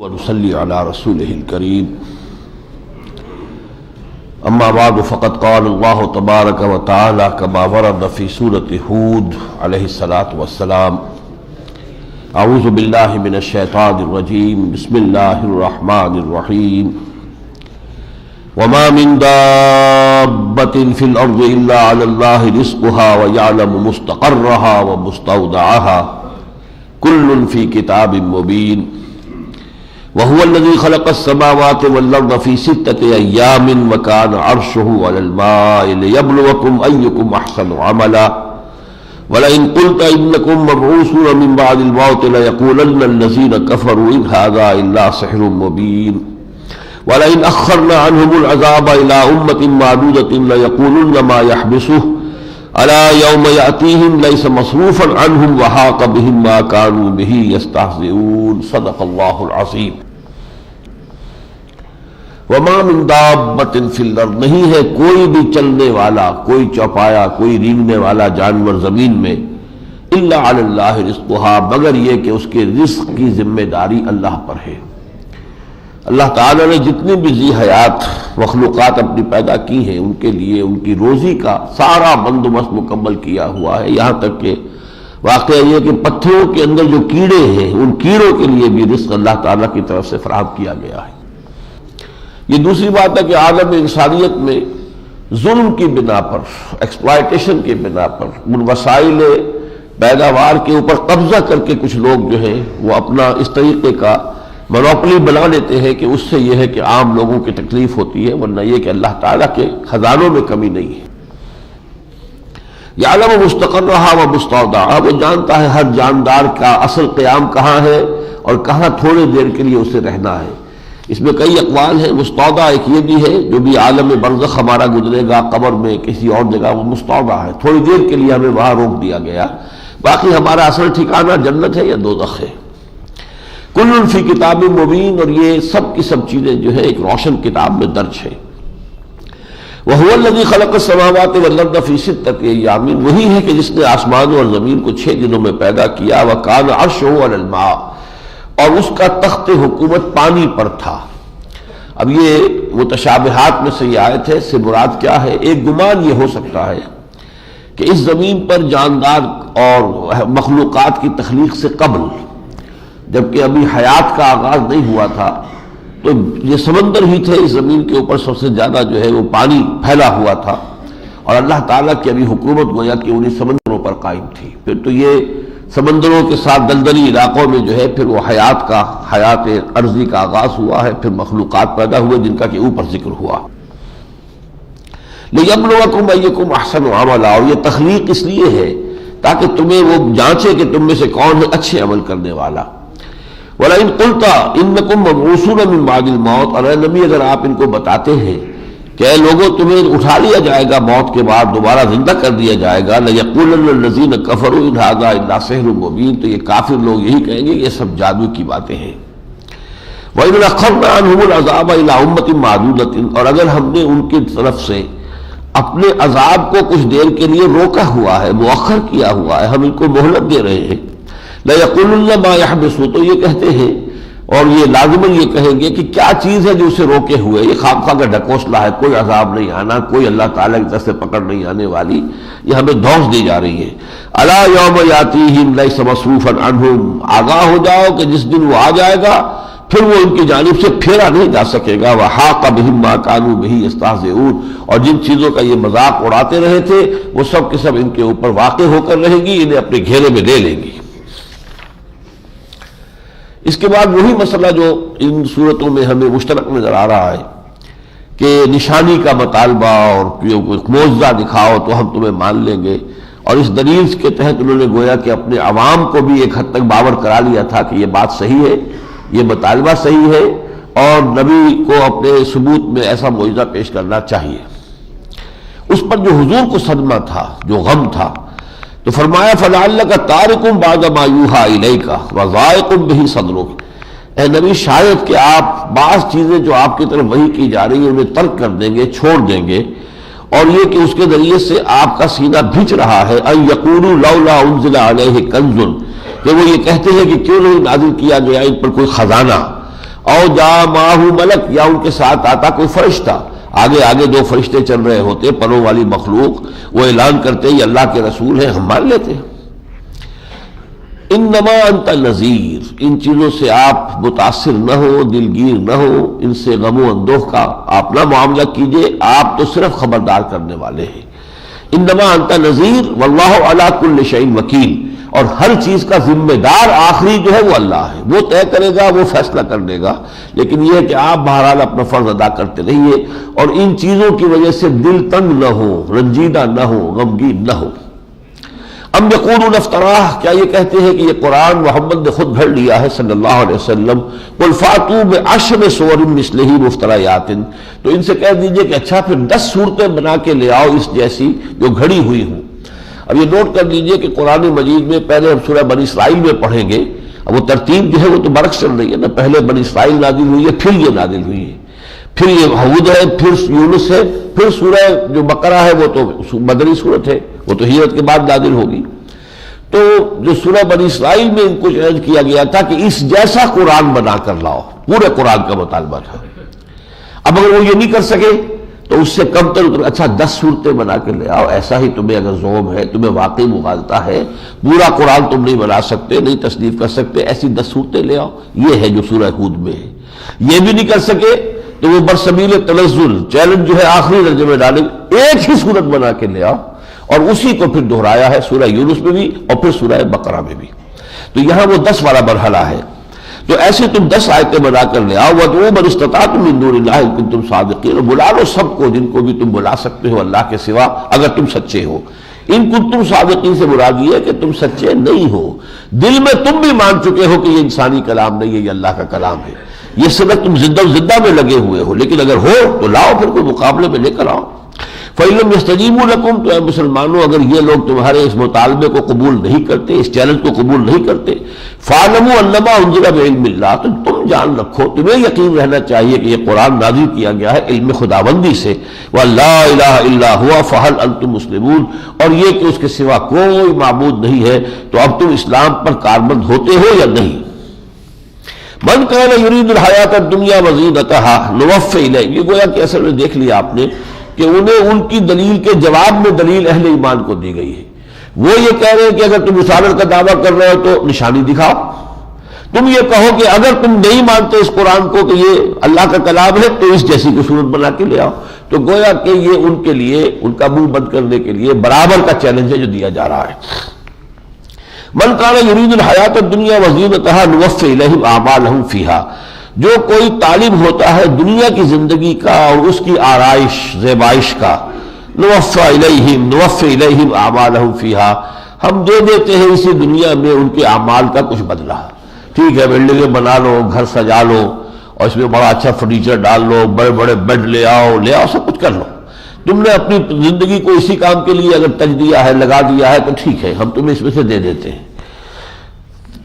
ونصلي على رسوله الكريم أما بعد فقد قال الله تبارك وتعالى كما ورد في سورة هود عليه الصلاة والسلام أعوذ بالله من الشيطان الرجيم بسم الله الرحمن الرحيم وما من دابة في الأرض إلا على الله رزقها ويعلم مستقرها ومستودعها كل في كتاب مبين وهو الذي خلق السماوات والأرض في 6 أيام وكان عرشه على الماء ليبلوكم أيكم أحسن عملا ولئن قلت إنكم مبعوثون من بعد الموت ليقولن الذين كفروا إن هذا إلا سحر مبين ولئن أخرنا عنهم العذاب إلى أمة معدودة ليقولن ما يحبسه ألا يوم يأتيهم ليس مصروفا عنهم وحاق بهم ما كانوا به يستهزئون صدق الله العظيم وما من دابة في الأرض نہیں ہے کوئی بھی چلنے والا، کوئی چوپایا، کوئی رینگنے والا جانور زمین میں الا علی اللہ رزقها مگر یہ کہ اس کے رزق کی ذمہ داری اللہ پر ہے۔ اللہ تعالیٰ نے جتنی بھی ذی حیات مخلوقات اپنی پیدا کی ہیں ان کے لیے ان کی روزی کا سارا بندوبست مکمل کیا ہوا ہے، یہاں تک کہ واقعہ یہ کہ پتھروں کے اندر جو کیڑے ہیں ان کیڑوں کے لیے بھی رزق اللہ تعالیٰ کی طرف سے فراہم کیا گیا ہے۔ یہ دوسری بات ہے کہ عالم انسانیت میں ظلم کی بنا پر، ایکسپلائٹیشن کی بنا پر، ان وسائل پیداوار کے اوپر قبضہ کر کے کچھ لوگ جو ہیں وہ اپنا اس طریقے کا منوپلی بنا لیتے ہیں کہ اس سے یہ ہے کہ عام لوگوں کی تکلیف ہوتی ہے، ورنہ یہ کہ اللہ تعالیٰ کے خزانوں میں کمی نہیں ہے۔ یعلم مستقرها و مستودعها وہ جانتا ہے ہر جاندار کا اصل قیام کہاں ہے اور کہاں تھوڑے دیر کے لیے اسے رہنا ہے۔ اس میں کئی اقوال ہیں، مستودع ایک یہ بھی ہے جو بھی عالم برزخ ہمارا گزرے گا قبر میں کسی اور جگہ، وہ مستودع ہے، تھوڑی دیر کے لیے ہمیں وہاں روک دیا گیا، باقی ہمارا اصل ٹھکانہ جنت ہے یا دوزخ ہے۔ کل فی کتاب مبین اور یہ سب کی سب چیزیں جو ہے ایک روشن کتاب میں درج ہے۔ وَهُوَ الَّذِي خَلَقَ السَّمَاوَاتِ وَالْأَرْضَ فِي 6 أَيَّامٍ وہی ہے کہ جس نے آسمانوں اور زمین کو 6 دنوں میں پیدا کیا۔ وَكَانَ عَرْشُهُ عَلَى الْمَاءِ اور اس کا تخت حکومت پانی پر تھا۔ اب یہ متشابہات میں سے یہ آیت ہے، سے مراد کیا ہے؟ ایک گمان یہ ہو سکتا ہے کہ اس زمین پر جاندار اور مخلوقات کی تخلیق سے قبل، جبکہ ابھی حیات کا آغاز نہیں ہوا تھا، تو یہ سمندر ہی تھے، اس زمین کے اوپر سب سے زیادہ جو ہے وہ پانی پھیلا ہوا تھا، اور اللہ تعالیٰ کی ابھی حکومت گویا کہ انہی سمندروں پر قائم تھی۔ پھر تو یہ سمندروں کے ساتھ دلدلی علاقوں میں جو ہے پھر وہ حیات عرضی کا آغاز ہوا ہے، پھر مخلوقات پیدا ہوئے جن کا کہ اوپر ذکر ہوا۔ لِيَبْلُوَكُمْ أَيُّكُمْ أَحْسَنُ عَمَلًا اور یہ تخلیق اس لیے ہے تاکہ تمہیں وہ جانچے کہ تم میں سے کون ہے اچھے عمل کرنے والا۔ وَلَئِن قُلْتَ إِنَّكُمْ مَبْعُوثُونَ مِن بَعْدِ الْمَوْتِ اور اے نبی اگر آپ ان کو بتاتے ہیں کہ اے لوگوں تمہیں اٹھا لیا جائے گا موت کے بعد، دوبارہ زندہ کر دیا جائے گا، لَيَقُولَنَّ الَّذِينَ كَفَرُوا إِنْ هَذَا إِلَّا سِحْرٌ مُبِينٌ تو یہ کافر لوگ یہی کہیں گے یہ سب جادو کی باتیں ہیں۔ وَإِنْ أَخَّرْنَا عَنْهُمُ الْعَذَابَ إِلَىٰ أُمَّةٍ مَّعْدُودَةٍ اور اگر ہم نے ان کی طرف سے اپنے عذاب کو کچھ دیر کے لیے روکا ہوا ہے، مؤخر کیا ہوا ہے، ہم ان کو مہلت دے رہے ہیں، لَيَقُولُنَّ مَا يَحْبِسُ تو یہ کہتے ہیں اور یہ لازماً یہ کہیں گے کہ کیا چیز ہے جو اسے روکے ہوئے، یہ خامخواہ کا ڈھکوسلہ ہے، کوئی عذاب نہیں آنا، کوئی اللہ تعالیٰ کی طرف سے پکڑ نہیں آنے والی، یہ ہمیں دھوس دی جا رہی ہے۔ الا یوم یاتیہم لیس مصروفا عنہم آگاہ ہو جاؤ کہ جس دن وہ آ جائے گا پھر وہ ان کی جانب سے پھیرا نہیں جا سکے گا۔ وحاق بہم ما کانوا بہ یستہزئون اور جن چیزوں کا یہ مذاق اڑاتے رہے تھے وہ سب کے سب ان کے اوپر واقع ہو کر رہیں گی، انہیں اپنے گھیرے میں لے لیں گی۔ اس کے بعد وہی مسئلہ جو ان صورتوں میں ہمیں مشترک نظر آ رہا ہے کہ نشانی کا مطالبہ اور معجزہ دکھاؤ تو ہم تمہیں مان لیں گے، اور اس دلیل کے تحت انہوں نے گویا کہ اپنے عوام کو بھی ایک حد تک باور کرا لیا تھا کہ یہ بات صحیح ہے، یہ مطالبہ صحیح ہے، اور نبی کو اپنے ثبوت میں ایسا معجزہ پیش کرنا چاہیے۔ اس پر جو حضور کو صدمہ تھا، جو غم تھا، تو فرمایا فَلَعَلَّكَ تَارِكٌ بَعْدَ مَا يُوحَىٰ إِلَيْكَ وَضَائِقٌ بِهِ صَدْرُكَ اے نبی شاید کہ آپ بعض چیزیں جو آپ کی طرف وحی کی جا رہی ہیں انہیں ترک کر دیں گے، چھوڑ دیں گے، اور یہ کہ اس کے ذریعے سے آپ کا سینہ بھیچ رہا ہے۔ أَن يَقُولُوا لَوْلَا أُنزِلَ عَلَيْهِ كَنزٌ کہ وہ یہ کہتے ہیں کہ کیوں نہیں نازل کیا گیا ان پر کوئی خزانہ۔ او جا معہ ملک، یا ان کے ساتھ آتا کوئی فرشتہ، آگے آگے دو فرشتے چل رہے ہوتے، پروں والی مخلوق، وہ اعلان کرتے یہ اللہ کے رسول ہیں، ہم مان لیتے ہیں۔ انما انت نذیر، ان چیزوں سے آپ متاثر نہ ہو، دلگیر نہ ہو، ان سے غم و اندوہ کا آپ نہ معاملہ کیجئے، آپ تو صرف خبردار کرنے والے ہیں۔ انما انت نذیر واللہ علی کل شیء وکیل، اور ہر چیز کا ذمہ دار آخری جو ہے وہ اللہ ہے، وہ طے کرے گا، وہ فیصلہ کر دے گا، لیکن یہ ہے کہ آپ بہرحال اپنا فرض ادا کرتے رہیے اور ان چیزوں کی وجہ سے دل تنگ نہ ہو، رنجیدہ نہ ہو، غمگین نہ ہو۔ ام یقولون افتراہ، کیا یہ کہتے ہیں کہ یہ قرآن محمد نے خود گھڑ لیا ہے صلی اللہ علیہ وسلم؟ قل فاتوا بعشر سور مثلہ مفتریات، تو ان سے کہہ دیجئے کہ اچھا پھر 10 صورتیں بنا کے لے آؤ اس جیسی جو گھڑی ہوئی ہوں۔ اب یہ نوٹ کر لیجئے کہ قرآن مجید میں پہلے ہم سورہ بنی اسرائیل میں پڑھیں گے، اب وہ ترتیب جو ہے وہ تو برعکس چل رہی ہے نا، پہلے بنی اسرائیل نازل ہوئی ہے، پھر یہ نازل ہوئی ہے، پھر یہ ہود ہے، پھر یونس ہے، پھر سورہ جو بقرہ ہے وہ تو مدنی سورت ہے، وہ تو ہجرت کے بعد نازل ہوگی۔ تو جو سورہ بنی اسرائیل میں ان کو عرض کیا گیا تھا کہ اس جیسا قرآن بنا کر لاؤ، پورے قرآن کا مطالبہ تھا۔ اب اگر وہ یہ نہیں کر سکے تو اس سے کم تر اچھا 10 صورتیں بنا کے لے آؤ، ایسا ہی تمہیں اگر ذوق ہے، تمہیں واقعی مغالطہ ہے، پورا قرآن تم نہیں بنا سکتے، نہیں تصنیف کر سکتے، ایسی 10 صورتیں لے آؤ۔ یہ ہے جو سورہ ہود میں ہے۔ یہ بھی نہیں کر سکے تو وہ برسبیل تنزل چیلنج جو ہے آخری درجے میں ڈالیں، ایک ہی صورت بنا کے لے آؤ، اور اسی کو پھر دہرایا ہے سورہ یونس میں بھی اور پھر سورہ بقرہ میں بھی۔ تو یہاں وہ 10 والا مرحلہ ہے۔ تو ایسے تم 10 آیتیں بنا کر لے آؤ، وَادْعُوا مَنِ اسْتَطَعْتُم مِّن دُونِ اللَّهِ إِن كُنتُمْ صَادِقِينَ، بلا لو سب کو جن کو بھی تم بلا سکتے ہو اللہ کے سوا اگر تم سچے ہو۔ ان کنتم صادقین سے مراد یہ ہے کہ تم سچے نہیں ہو، دل میں تم بھی مان چکے ہو کہ یہ انسانی کلام نہیں ہے، یہ اللہ کا کلام ہے، یہ صرف تم زدہ و زدہ میں لگے ہوئے ہو، لیکن اگر ہو تو لاؤ، پھر کوئی مقابلے میں لے کر آؤ۔ فَإِن لَّمْ يَسْتَجِيبُوا لَكُمْ، تو اے مسلمانوں اگر یہ لوگ تمہارے اس مطالبے کو قبول نہیں کرتے، اس چیلنج کو قبول نہیں کرتے، فَاعْلَمُوا أَنَّمَا أُنزِلَ بِعِلْمِ اللَّهِ، تو تم جان رکھو، تمہیں یقین رہنا چاہیے کہ یہ قرآن نازل کیا گیا ہے علم خداوندی سے، وَلَا إِلَٰهَ إِلَّا هُوَ فَهَلْ أَنْتُمْ مُسْلِمُونَ، اور یہ کہ اس کے سوا کوئی معبود نہیں ہے، تو اب تم اسلام پر کاربند ہوتے ہو یا نہیں؟ من کان یرید الحیات الدنیا وزینتها نوفی الیہم، یہ گویا کہ اصل میں دیکھ لیا آپ نے کہ انہیں ان کی دلیل کے جواب میں دلیل اہل ایمان کو دی گئی ہے۔ وہ یہ کہہ رہے ہیں کہ اگر تم رسالت کا دعویٰ کر رہے ہو تو نشانی دکھاؤ، تم یہ کہو کہ اگر تم نہیں مانتے اس قرآن کو کہ یہ اللہ کا کلام ہے تو اس جیسی کو صورت بنا کے لے آؤ۔ تو گویا کہ یہ ان کے لیے، ان کا منہ بند کرنے کے لیے برابر کا چیلنج ہے جو دیا جا رہا ہے۔ من کان یرید الحیات الدنیا وزینتها نوفی الیہم اعمالہم فیہا، جو کوئی طالب ہوتا ہے دنیا کی زندگی کا اور اس کی آرائش زیبائش کا، نوفی الیہم اعمالہم فیہا، ہم دے دیتے ہیں اسی دنیا میں ان کے اعمال کا کچھ بدلہ۔ ٹھیک ہے، بلڈنگیں بنا لو، گھر سجا لو، اور اس میں بڑا اچھا فرنیچر ڈال لو، بڑے بڑے بیڈ لے آؤ، سب کچھ کر لو، تم نے اپنی زندگی کو اسی کام کے لیے اگر تج دیا ہے، لگا دیا ہے، تو ٹھیک ہے، ہم تمہیں اس میں سے دے دیتے ہیں۔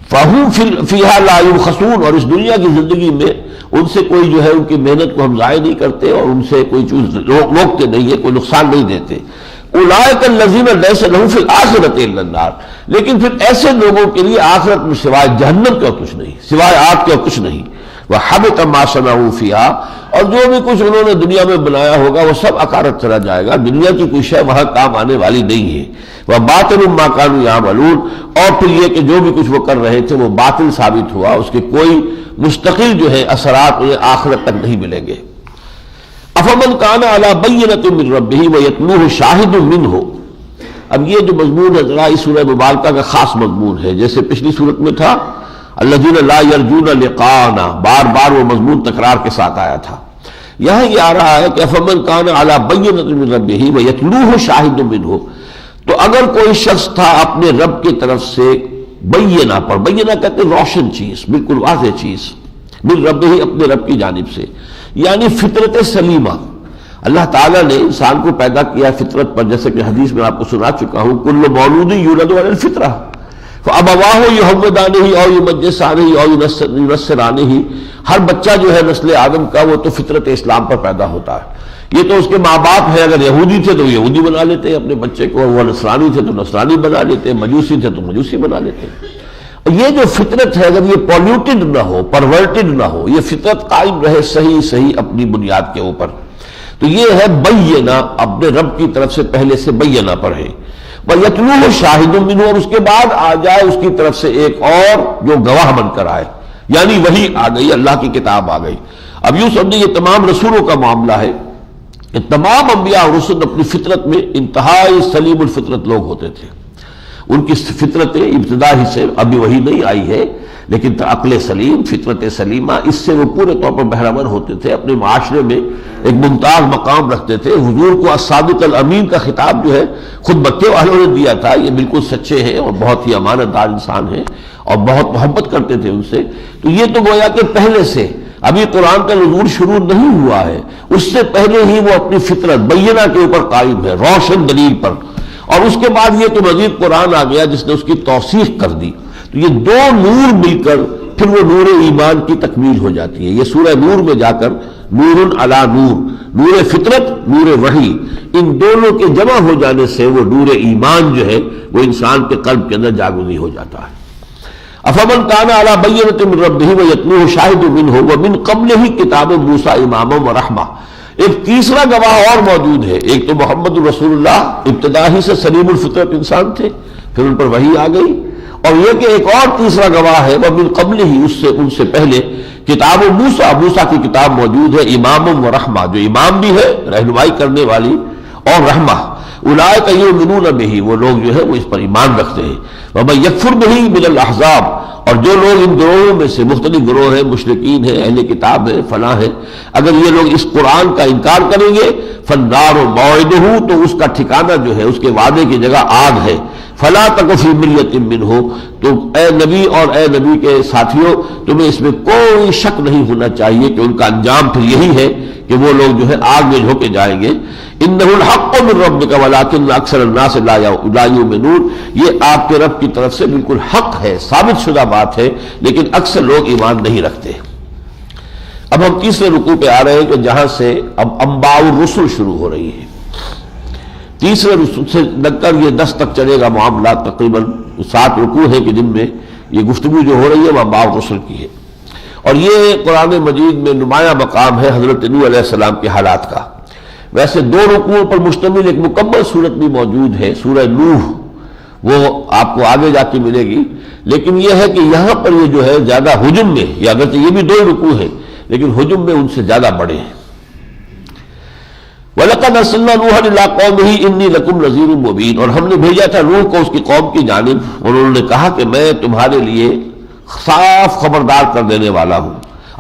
فَهُمْ فِيهَا لَا يُبْخَسُونَ، اور اس دنیا کی زندگی میں ان سے کوئی جو ہے ان کی محنت کو ہم ضائع نہیں کرتے اور ان سے کوئی چیز روکتے نہیں ہے، کوئی نقصان نہیں دیتے۔ أُولَٰئِكَ الَّذِينَ لَيْسَ لَهُمْ فِي الْآخِرَةِ إِلَّا النَّارُ، لیکن پھر ایسے لوگوں کے لیے آخرت میں سوائے جہنم کے اور کچھ نہیں، سوائے آگ کے اور کچھ نہیں۔ وَحَبِطَ مَا صَنَعُوا فِيهَا، اور جو بھی کچھ انہوں نے دنیا میں بنایا ہوگا وہ سب اکارت چلا جائے گا، دنیا کی کوئی شے وہاں کام آنے والی نہیں ہے۔ وَبَاطِلٌ مَا كَانُوا يَعْمَلُونَ، اور پھر یہ کہ جو بھی کچھ وہ کر رہے تھے وہ باطل ثابت ہوا، اس کے کوئی مستقل جو ہے اثرات انہیں آخرت تک نہیں ملیں گے۔ أَفَمَنْ كَانَ عَلَىٰ بَيِّنَةٍ مِّن رَبِّهِ وَيَتْلُوهُ شَاهِدٌ مِّنْهُ، اب یہ جو مضمون ہے ذرا اس سورہ مبارکہ کا خاص مضمون ہے، جیسے پچھلی صورت میں تھا الذین لا یرجون لقاءنا، بار بار وہ مضمون تکرار کے ساتھ آیا تھا، یہاں یہ آ رہا ہے کہ فمن کان علی بینۃ من ربہ ویتلوہ شاہد منہ، تو اگر کوئی شخص تھا اپنے رب کی طرف سے بینہ پر، بینہ کہتے ہیں روشن چیز، بالکل واضح چیز، من ربہ اپنے رب کی جانب سے، یعنی فطرت سلیمہ۔ اللہ تعالیٰ نے انسان کو پیدا کیا فطرت پر، جیسے کہ حدیث میں آپ کو سنا چکا ہوں، کل مولود یولد علی الفطرہ فابواہ یحودانہ او یمجسانہ او ینصرانہ، ہر بچہ جو ہے نسل آدم کا وہ تو فطرت اسلام پر پیدا ہوتا ہے۔ یہ تو اس کے ماں باپ ہیں، اگر یہودی تھے تو یہودی بنا لیتے ہیں اپنے بچے کو، وہ نصرانی تھے تو نصرانی بنا لیتے ہیں، مجوسی تھے تو مجوسی بنا لیتے ہیں۔ یہ جو فطرت ہے اگر یہ پولیوٹڈ نہ ہو، پرورٹڈ نہ ہو، یہ فطرت قائم رہے صحیح اپنی بنیاد کے اوپر، تو یہ ہے بینہ، اپنے رب کی طرف سے پہلے سے بینہ پڑھے، وَيَتْلُوهُ شَاهِدٌ مِّنْهُ، اور اس کے بعد آ جائے اس کی طرف سے ایک اور جو گواہ بن کر آئے، یعنی وہی آ گئی، اللہ کی کتاب آ گئی۔ اب یوں سمجھیں یہ تمام رسولوں کا معاملہ ہے کہ تمام انبیاء اور رسل اپنی فطرت میں انتہائی سلیم الفطرت لوگ ہوتے تھے، ان کی فطرت ابتدا ہی سے ابھی وہی نہیں آئی ہے، لیکن عقل سلیم، فطرت سلیمہ، اس سے وہ پورے طور پر بہرہمند ہوتے تھے، اپنے معاشرے میں ایک ممتاز مقام رکھتے تھے۔ حضور کو الصادق الامین کا خطاب جو ہے خود مکے والوں نے دیا تھا، یہ بالکل سچے ہیں اور بہت ہی امانت دار انسان ہیں اور بہت محبت کرتے تھے ان سے، تو یہ تو گویا کہ پہلے سے، ابھی قرآن کا نزول شروع نہیں ہوا ہے، اس سے پہلے ہی وہ اپنی فطرت بینہ کے اوپر قائم ہے، روشن دلیل پر۔ اور اس کے بعد یہ کہ مزید قرآن آ گیا جس نے اس کی توثیق کر دی، تو یہ دو نور مل کر پھر وہ نور ایمان کی تکمیل ہو جاتی ہے۔ یہ سورہ نور میں جا کر نور علی نور، نور فطرت، نور وحی، ان دونوں کے جمع ہو جانے سے وہ نور ایمان جو ہے وہ انسان کے قلب کے اندر جاگزی ہو جاتا ہے۔ افمن کان علی بینۃ من ربہ ویتلوہ شاہد منہ ومن قبلہ کتاب موسیٰ اماما ورحمہ۔ ایک تیسرا گواہ اور موجود ہے، ایک تو محمد رسول اللہ ابتدا ہی سے سلیم الفطرت انسان تھے، پھر ان پر وحی آ گئی، اور یہ کہ ایک اور تیسرا گواہ ہے ومن قبلہ، ان سے پہلے کتاب موسیٰ کی کتاب موجود ہے، امام و رحمہ، جو امام بھی ہے رہنمائی کرنے والی، اور رحمہ۔ اولئک یؤمنون بہ، وہ لوگ جو ہے وہ اس پر ایمان رکھتے ہیں۔ ومن یکفر بہ من الاحزاب، اور جو لوگ ان گروہوں میں سے، مختلف گروہ ہیں، مشرکین ہیں، اہل کتاب ہیں، فلاں ہیں، اگر یہ لوگ اس قرآن کا انکار کریں گے فالنار موعدہ، تو اس کا ٹھکانہ جو ہے، اس کے وعدے کی جگہ آگ ہے۔ فلا تک فی مریۃ منہ، تو اے نبی اور اے نبی کے ساتھیوں، تمہیں اس میں کوئی شک نہیں ہونا چاہیے کہ ان کا انجام پھر یہی ہے کہ وہ لوگ جو ہے آگ میں جھونکے جائیں گے۔ انہ الحق من ربک ولکن اکثر الناس لا یؤمنون، یہ آپ کے رب کی طرف سے بالکل حق ہے، ثابت شدہ بات ہے، لیکن اکثر لوگ ایمان نہیں رکھتے۔ اب ہم تیسرے رکوع پہ آ رہے ہیں کہ جہاں سے اب انباء الرسل شروع ہو رہی ہے۔ تیسرے رکوع سے لگ کر یہ 10 تک چلے گا معاملہ، تقریباً 7 رکوع ہے کہ جن میں یہ گفتگو جو ہو رہی ہے وہ انباء الرسل کی ہے، اور یہ قرآن مجید میں نمایاں مقام ہے حضرت نوح علیہ السلام کے حالات کا۔ ویسے 2 رکوعوں پر مشتمل ایک مکمل صورت بھی موجود ہے، سورہ نوح، وہ آپ کو آگے جا کے ملے گی، لیکن یہ ہے کہ یہاں پر یہ جو ہے زیادہ حجم میں، یا اگرچہ یہ بھی 2 رکوع ہیں لیکن حجم میں ان سے زیادہ بڑے ہیں۔ وَلَقَدْ أَرْسَلْنَا نُوحًا إِلَىٰ قَوْمِهِ إِنِّي لَكُمْ نَذِيرٌ مُّبِينٌ، اور ہم نے بھیجا تھا نوح کو اس کی قوم کی جانب، اور انہوں نے کہا کہ میں تمہارے لیے صاف خبردار کر دینے والا ہوں،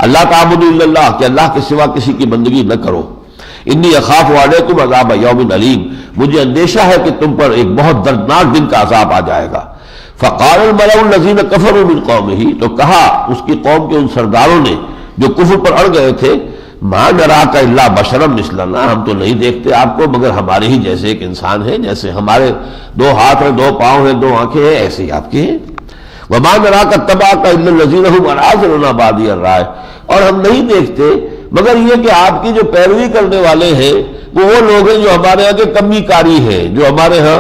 اللہ تعبدوا الا اللہ، کہ اللہ کے سوا کسی کی بندگی نہ کرو، انی اخاف علیکم عذاب یوم علیم، مجھے اندیشہ ہے کہ تم پر ایک بہت دردناک دن کا عذاب آ جائے گا۔ فقال الملأ الذین کفروا من قومہ، تو کہا اس کی قوم کے ان سرداروں نے جو کفر پر اڑ گئے تھے، ما نراک الا بشرا مثلنا، ہم تو نہیں دیکھتے آپ کو مگر ہمارے ہی جیسے ایک انسان ہے، جیسے ہمارے 2 ہاتھ ہیں، 2 پاؤں ہیں، 2 آنکھیں ہیں، ایسے ہی آپ کے ہیں۔ وما نراک اتبعک الا الذین هم اراذلنا بادی الرائے، اور ہم نہیں دیکھتے مگر یہ کہ آپ کی جو پیروی کرنے والے ہیں وہ لوگ ہیں جو ہمارے یہاں کے کمی کاری ہیں، جو ہمارے ہاں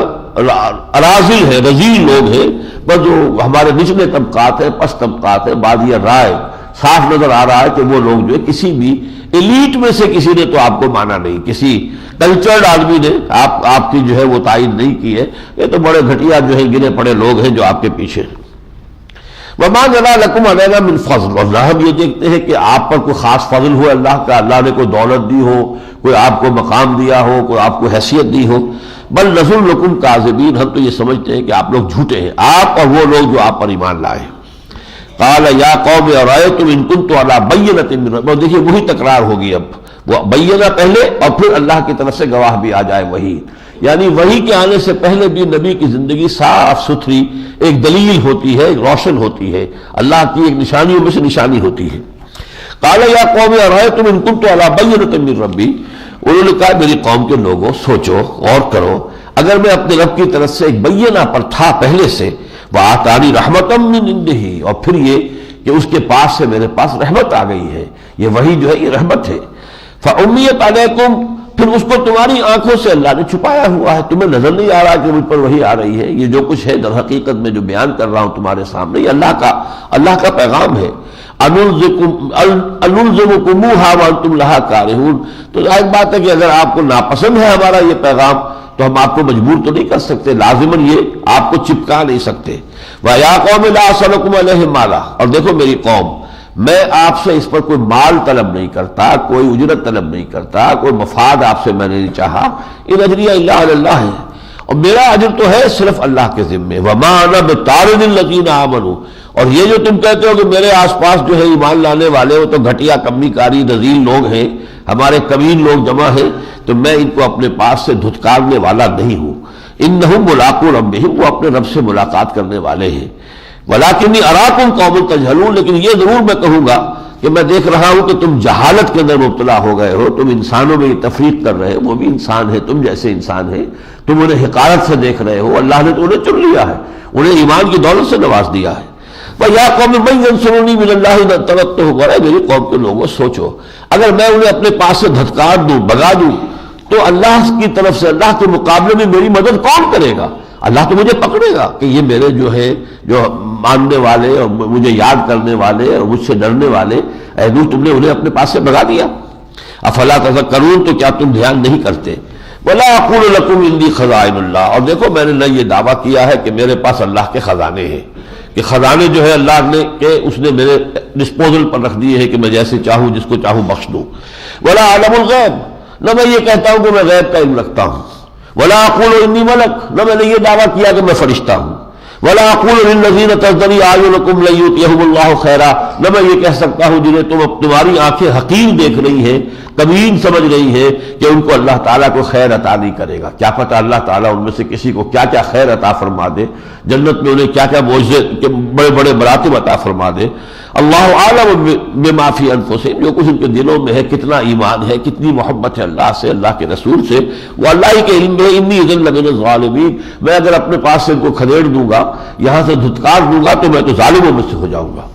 اراذل ہیں، رذیل لوگ ہیں، بس جو ہمارے نچلے طبقات ہیں، پس طبقات ہیں، بادی رائے، صاف نظر آ رہا ہے کہ وہ لوگ جو ہے کسی بھی ایلیٹ میں سے کسی نے تو آپ کو مانا نہیں، کسی کلچرڈ آدمی نے آپ کی جو ہے وہ تائید نہیں کی ہے، یہ تو بڑے گھٹیا جو ہے گنے پڑے لوگ ہیں جو آپ کے پیچھے ہیں۔ وما جعل لكم علينا من فضل، اور نہ ہم یہ دیکھتے ہیں کہ آپ پر کوئی خاص فضل ہو اللہ کا، اللہ نے کوئی دولت دی ہو، کوئی آپ کو مقام دیا ہو، کوئی آپ کو حیثیت دی ہو، بل نظنکم کاذبین، ہم تو یہ سمجھتے ہیں کہ آپ لوگ جھوٹے ہیں، آپ اور وہ لوگ جو آپ پر ایمان لائے۔ قال یا قوم ارأیتم ان کنت علی بینۃ من ربکم، دیکھیے وہی تکرار ہوگی، اب وہ بینہ پہلے اور پھر اللہ کی طرف سے گواہ بھی آ جائے وہی، یعنی وہی کے آنے سے پہلے بھی نبی کی زندگی صاف ستھری ایک دلیل ہوتی ہے، ایک روشن ہوتی ہے، اللہ کی ایک نشانیوں میں سے نشانی ہوتی ہے۔ قال یا قوم ارأیتم ان کنت علی بینۃ من ربی، انہوں نے کہا میری قوم کے لوگوں سوچو اور کرو، اگر میں اپنے رب کی طرف سے ایک بینہ پر تھا پہلے سے، وآتانی رحمۃ من عنده، اور پھر یہ کہ اس کے پاس سے میرے پاس رحمت آ گئی ہے، یہ وہی جو ہے یہ رحمت ہے۔ فأمیت علیکم پھر اس کو تمہاری آنکھوں سے اللہ نے چھپایا ہوا ہے، تمہیں نظر نہیں آ رہا کہ مجھ پر وحی آ رہی ہے۔ یہ جو کچھ ہے در حقیقت میں جو بیان کر رہا ہوں تمہارے سامنے، یہ اللہ کا پیغام ہے۔ انلزمکموہا وانتم لہا کارہون، تو ظاہر بات ہے کہ اگر آپ کو ناپسند ہے ہمارا یہ پیغام تو ہم آپ کو مجبور تو نہیں کر سکتے، لازماً یہ آپ کو چپکا نہیں سکتے۔ وَيَا قَوْمِ لَا أَسْأَلُكُمْ عَلَيْهِ مَالًا، اور دیکھو میری قوم، میں آپ سے اس پر کوئی مال طلب نہیں کرتا، کوئی اجرت طلب نہیں کرتا، کوئی مفاد آپ سے میں نے نہیں چاہا۔ ان اجریہ الا علی اللہ ہے، اور میرا اجر تو ہے صرف اللہ کے ذمے۔ وما انا بطارد الذین آمنوا، اور یہ جو تم کہتے ہو کہ میرے آس پاس جو ہے ایمان لانے والے وہ تو گھٹیا کمی کاری رذیل لوگ ہیں، ہمارے کمین لوگ جمع ہیں، تو میں ان کو اپنے پاس سے دھتکارنے والا نہیں ہوں۔ انہم ملاقو ربہم، وہ اپنے رب سے ملاقات کرنے والے ہیں۔ ولیکنی اراکم قوم تجہلون، لیکن یہ ضرور میں کہوں گا کہ میں دیکھ رہا ہوں کہ تم جہالت کے اندر مبتلا ہو گئے ہو، تم انسانوں میں یہ تفریق کر رہے ہو، وہ بھی انسان ہے، تم جیسے انسان ہیں، تم انہیں حقارت سے دیکھ رہے ہو، اللہ نے تو انہیں چن لیا ہے، انہیں ایمان کی دولت سے نواز دیا ہے۔ وَيَا قَوْمِ مَن يَنصُرُنِي مِنَ اللَّهِ إِذْ طَرَدتُّهُمْ، اور اے میری قوم کے لوگوں سوچو، اگر میں انہیں اپنے پاس سے دھتکار دوں، بگا دوں، تو اللہ کی طرف سے، اللہ کے مقابلے میں میری مدد کون کرے گا؟ اللہ تو مجھے پکڑے گا کہ یہ میرے جو ہے جو ماننے والے اور مجھے یاد کرنے والے اور مجھ سے ڈرنے والے، اے نوح تم نے انہیں اپنے پاس سے بگا دیا۔ افلا تذکرون، تو کیا تم دھیان نہیں کرتے؟ ولا اقول لکم عندی خزائن اللہ، اور دیکھو میں نے نہ یہ دعویٰ کیا ہے کہ میرے پاس اللہ کے خزانے ہیں، کہ خزانے جو ہے اللہ نے کہ اس نے میرے ڈسپوزل پر رکھ دیے ہیں کہ میں جیسے چاہوں جس کو چاہوں بخش دوں۔ ولا اعلم الغیب، نہ میں یہ کہتا ہوں کہ میں غیب کا علم رکھتا ہوں۔ ولا اقول انی ملک، نہ میں نے یہ دعویٰ کیا کہ میں فرشتہ ہوں۔ ولا اقول للذین تزدری اعینکم لن یؤتیہم اللہ خیرا، نہ میں یہ کہہ سکتا ہوں جنہیں تمہاری آنکھیں حقیر دیکھ رہی ہیں، کمین سمجھ رہی ہیں، کہ ان کو اللہ تعالیٰ کو خیر عطا نہیں کرے گا۔ کیا پتہ اللہ تعالیٰ ان میں سے کسی کو کیا کیا خیر عطا فرما دے، جنت میں انہیں کیا کیا معجزے کے بڑے بڑے مراتب عطا فرما دے۔ اللہ عالم بما فی انفسہم، جو کچھ ان کے دلوں میں ہے، کتنا ایمان ہے، کتنی محبت ہے اللہ سے، اللہ کے رسول سے، وہ اللہ ہی کے علم ہے۔ انی اذا لمن الظالمین، میں اگر اپنے پاس سے ان کو کھدیڑ دوں گا، یہاں سے دھتکار دوں گا، تو میں تو ظالموں میں سے ہو جاؤں گا۔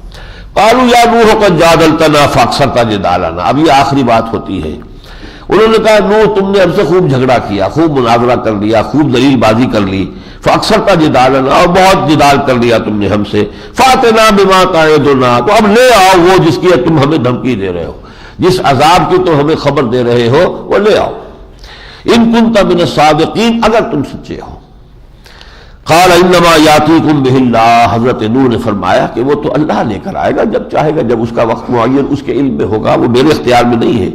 قالوا یا نوح قد جادلتنا فاکثرت جدالنا، اب یہ آخری بات ہوتی ہے۔ انہوں نے کہا نوح تم نے ہم سے خوب جھگڑا کیا، خوب مناظرہ کر لیا، خوب دلیل بازی کر لی، فاکثرت جدالنا، اور بہت جدال کر لیا تم نے ہم سے، فاتنا بما تعدنا، تو اب لے آؤ وہ جس کی تم ہمیں دھمکی دے رہے ہو، جس عذاب کی تم ہمیں خبر دے رہے ہو وہ لے آؤ، ان کنت من الصادقین، اگر تم سچے ہو۔ قال انما یاتیکم بہ اللہ، حضرت نوح نے فرمایا کہ وہ تو اللہ لے کر آئے گا جب چاہے گا، جب اس کا وقت معین اس کے علم میں ہوگا، وہ میرے اختیار میں نہیں ہے۔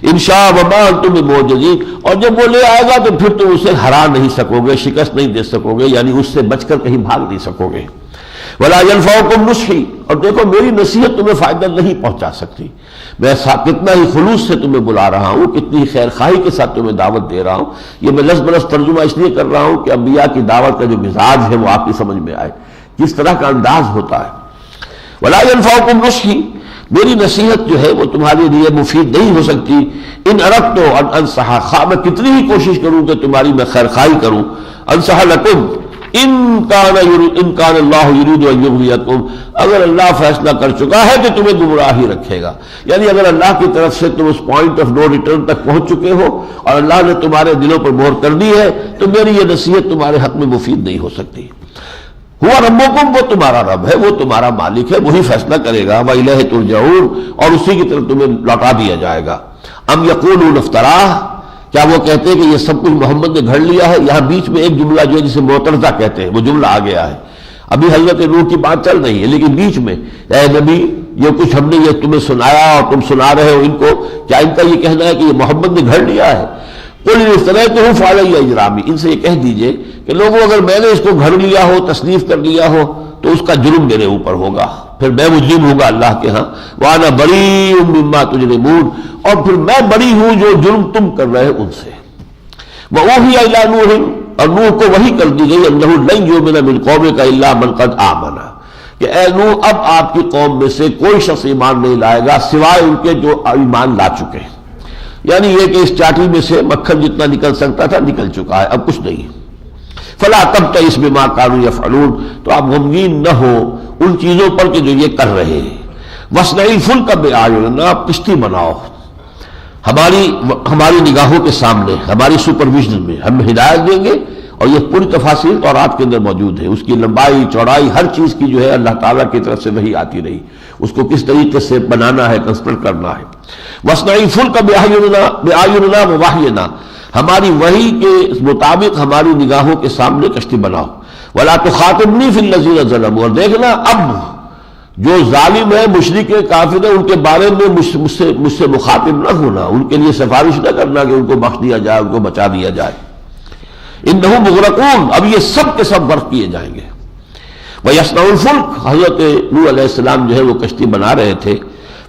انشاء وما انتم بمعجزین، اور جب وہ لے آئے گا تو پھر تم اسے ہرا نہیں سکو گے، شکست نہیں دے سکو گے، یعنی اس سے بچ کر کہیں بھاگ نہیں سکو گے۔ ولا ينفعکم نصحی، اور دیکھو میری نصیحت تمہیں فائدہ نہیں پہنچا سکتی، میں کتنا ہی خلوص سے تمہیں بلا رہا ہوں، کتنی خیر خواہی کے ساتھ تمہیں دعوت دے رہا ہوں، یہ میں لفظ بلفظ ترجمہ اس لیے کر رہا ہوں کہ انبیاء کی دعوت کا جو مزاج ہے وہ آپ کی سمجھ میں آئے، کس طرح کا انداز ہوتا ہے۔ ولا ينفعکم نصحی، میری نصیحت جو ہے وہ تمہارے لیے مفید نہیں ہو سکتی، ان اردت ان انصح، خواہ میں کتنی ہی کوشش کروں کہ تمہاری میں خیر خواہی کروں، انصح لکم ان کان اللہ یرید ان یغویکم، اگر اللہ فیصلہ کر چکا ہے کہ تمہیں گمراہ ہی رکھے گا، یعنی اگر اللہ کی طرف سے تم اس پوائنٹ آف نو ریٹرن تک پہنچ چکے ہو اور اللہ نے تمہارے دلوں پر مہر کر دی ہے، تو میری یہ نصیحت تمہارے حق میں مفید نہیں ہو سکتی۔ ہوا ربکم، وہ تمہارا رب ہے، وہ تمہارا مالک ہے، وہی فیصلہ کرے گا، وإلیہ ترجعون، اور اسی کی طرف تمہیں لوٹا دیا جائے گا۔ ام یقولون افتراہ، کیا وہ کہتے ہیں کہ یہ سب کچھ محمد نے گھڑ لیا ہے؟ یہاں بیچ میں ایک جملہ جو ہے جسے معترضہ کہتے ہیں، وہ جملہ آ گیا ہے، ابھی حضرت نوح کی بات چل رہی ہے، لیکن بیچ میں اے نبی یہ کچھ ہم نے یہ تمہیں سنایا اور تم سنا رہے ہو ان کو، کیا ان کا یہ کہنا ہے کہ یہ محمد نے گھڑ لیا ہے؟ قل ان افتریتہ فعلی اجرامی، ان سے یہ کہہ دیجئے کہ لوگوں اگر میں نے اس کو گھڑ لیا ہو، تصنیف کر لیا ہو، تو اس کا جرم میرے اوپر ہوگا، پھر میں مجرم ہوگا اللہ کے ہاں۔ وانا بریء مما تجرمون، اور پھر میں بری ہوں جو جرم تم کر رہے ان سے۔ وأوحی الی نوح، اور نوح کو وحی کر دی گئی، انہ لن یؤمن من قومک الا من قد آمن، کہ اے نوح اب آپ کی قوم میں سے کوئی شخص ایمان نہیں لائے گا سوائے ان کے جو ایمان لا چکے ہیں، یعنی یہ کہ اس چاٹی میں سے مکھن جتنا نکل سکتا تھا نکل چکا ہے، اب کچھ نہیں۔ فلا تبتئس بما كانوا يفعلون، تو آپ غمگین نہ ہو ان چیزوں پر کہ جو یہ کر رہے ہیں۔ واصنع الفلک بأعیننا، آپ کشتی بناؤ ہماری نگاہوں کے سامنے، ہماری سپرویژن میں ہم ہدایت دیں گے، اور یہ پوری تفاصیل تورات کے اندر موجود ہے، اس کی لمبائی چوڑائی ہر چیز کی جو ہے اللہ تعالیٰ کی طرف سے وحی آتی رہی، اس کو کس طریقے سے بنانا ہے، کنسٹرکٹ کرنا ہے۔ وَاصْنَعِ الْفُلْكَ بِأَعْيُنِنَا وَوَحْيِنَا، ہماری وحی کے مطابق ہماری نگاہوں کے سامنے کشتی بناؤ۔ وَلَا تُخَاطِبْنِي فِي الَّذِينَ ظَلَمُوا، اور دیکھنا اب جو ظالم ہے، مشرک کافر ہے، ان کے بارے میں مجھ سے مخاطب نہ ہونا، ان کے لیے سفارش نہ کرنا کہ ان کو بخش دیا جائے، ان کو بچا دیا جائے۔ انہم مغرقون، اب یہ سب کے سب غرق کیے جائیں گے۔ وَيَصْنَعُ الْفُلْكَ، حضرت نوح علیہ السلام جو ہے وہ کشتی بنا رہے تھے۔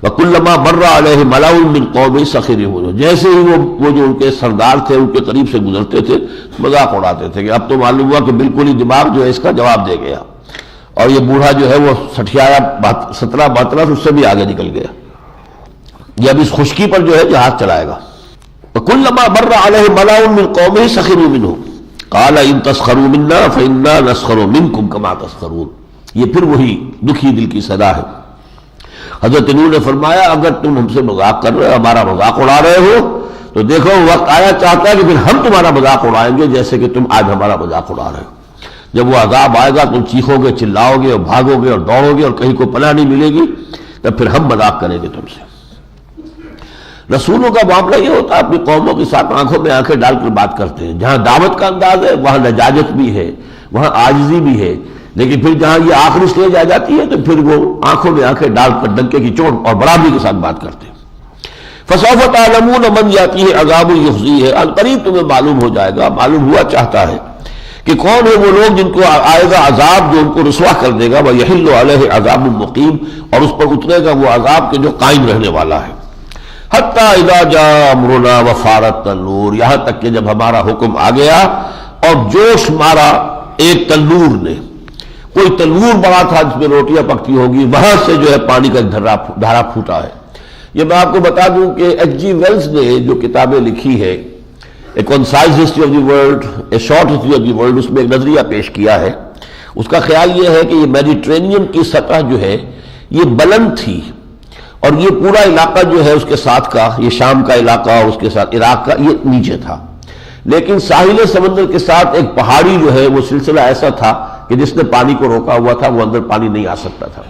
وَكُلَّمَا مَرَّ عَلَيْهِ مَلَأٌ مِّن قَوْمِهِ سَخِرُوا مِنْهُ، جیسے ہی وہ جو ان کے سردار تھے ان کے قریب سے گزرتے تھے مذاق اڑاتے تھے کہ اب تو معلوم ہوا کہ بالکل ہی دماغ جو ہے اس کا جواب دے گیا، اور یہ بوڑھا جو ہے وہ 17-72 اس سے بھی آگے نکل گیا، یہ اب اس خشکی پر جو ہے جہاز چلائے گا۔ وَكُلَّمَا مَرَّ عَلَيْهِ مَلَأٌ مِّن قَوْمِهِ سَخِرُوا مِنْهُ قَالَ إِن تَسْخَرُوا مِنَّا فَإِنَّا نَسْخَرُ مِنْكُمْ كَمَا تَسْخَرُونَ، یہ پھر وہی دکھی دل کی صدا ہے۔ حضرت نوح نے فرمایا اگر تم ہم سے مذاق کر رہے ہو، ہمارا مذاق اڑا رہے ہو، تو دیکھو وقت آیا چاہتا ہے کہ پھر ہم تمہارا مذاق اڑائیں گے جیسے کہ تم آج ہمارا مذاق اڑا رہے ہو۔ جب وہ عذاب آئے گا تم چیخو گے، چلاؤ گے اور بھاگو گے اور دوڑو گے اور کہیں کو پناہ نہیں ملے گی، تب پھر ہم مذاق کریں گے تم سے۔ رسولوں کا معاملہ یہ ہوتا ہے، اپنی قوموں کے ساتھ آنکھوں میں آنکھیں ڈال کر بات کرتے ہیں، جہاں دعوت کا انداز ہے وہاں لجاجت بھی ہے، وہاں عاجزی بھی ہے، لیکن پھر جہاں یہ آخری سٹیج آ جاتی ہے تو پھر وہ آنکھوں میں آنکھیں ڈال کر ڈنکے کی چوٹ اور برابری کے ساتھ بات کرتے ہیں۔ فَسَوْفَ تَعْلَمُونَ مَنْ يَأْتِيهِ عَذَابٌ يُخْزِيهِ، عنقریب تمہیں معلوم ہو جائے گا، معلوم ہوا چاہتا ہے کہ کون ہے وہ لوگ جن کو آئے گا عذاب جو ان کو رسوا کر دے گا، وَيَحِلُّ عَلَيْهِ عَذَابٌ مُقِيمٌ، اور اس پر اترے گا وہ عذاب کے جو قائم رہنے والا ہے۔ حَتَّى إِذَا جَاءَ أَمْرُنَا وَفَارَتِ النُّورُ، یہاں تک کہ جب ہمارا حکم آ گیا اور جوش مارا ایک تنور نے، کوئی تنور بڑا تھا جس میں روٹیاں پکتی ہوگی، وہاں سے جو ہے پانی کا دھارا پھوٹا ہے۔ یہ میں آپ کو بتا دوں کہ ایچ جی ویلز نے جو کتابیں لکھی ہے، a concise history of the world, a short history of the world, اس میں ایک نظریہ پیش کیا ہے۔ اس کا خیال یہ ہے کہ یہ میڈیٹرینین کی سطح جو ہے یہ بلند تھی، اور یہ پورا علاقہ جو ہے اس کے ساتھ کا، یہ شام کا علاقہ اور اس کے ساتھ عراق کا، یہ نیچے تھا، لیکن ساحل سمندر کے ساتھ ایک پہاڑی جو ہے وہ سلسلہ ایسا تھا کہ جس نے پانی کو روکا ہوا تھا، وہ اندر پانی نہیں آ سکتا تھا۔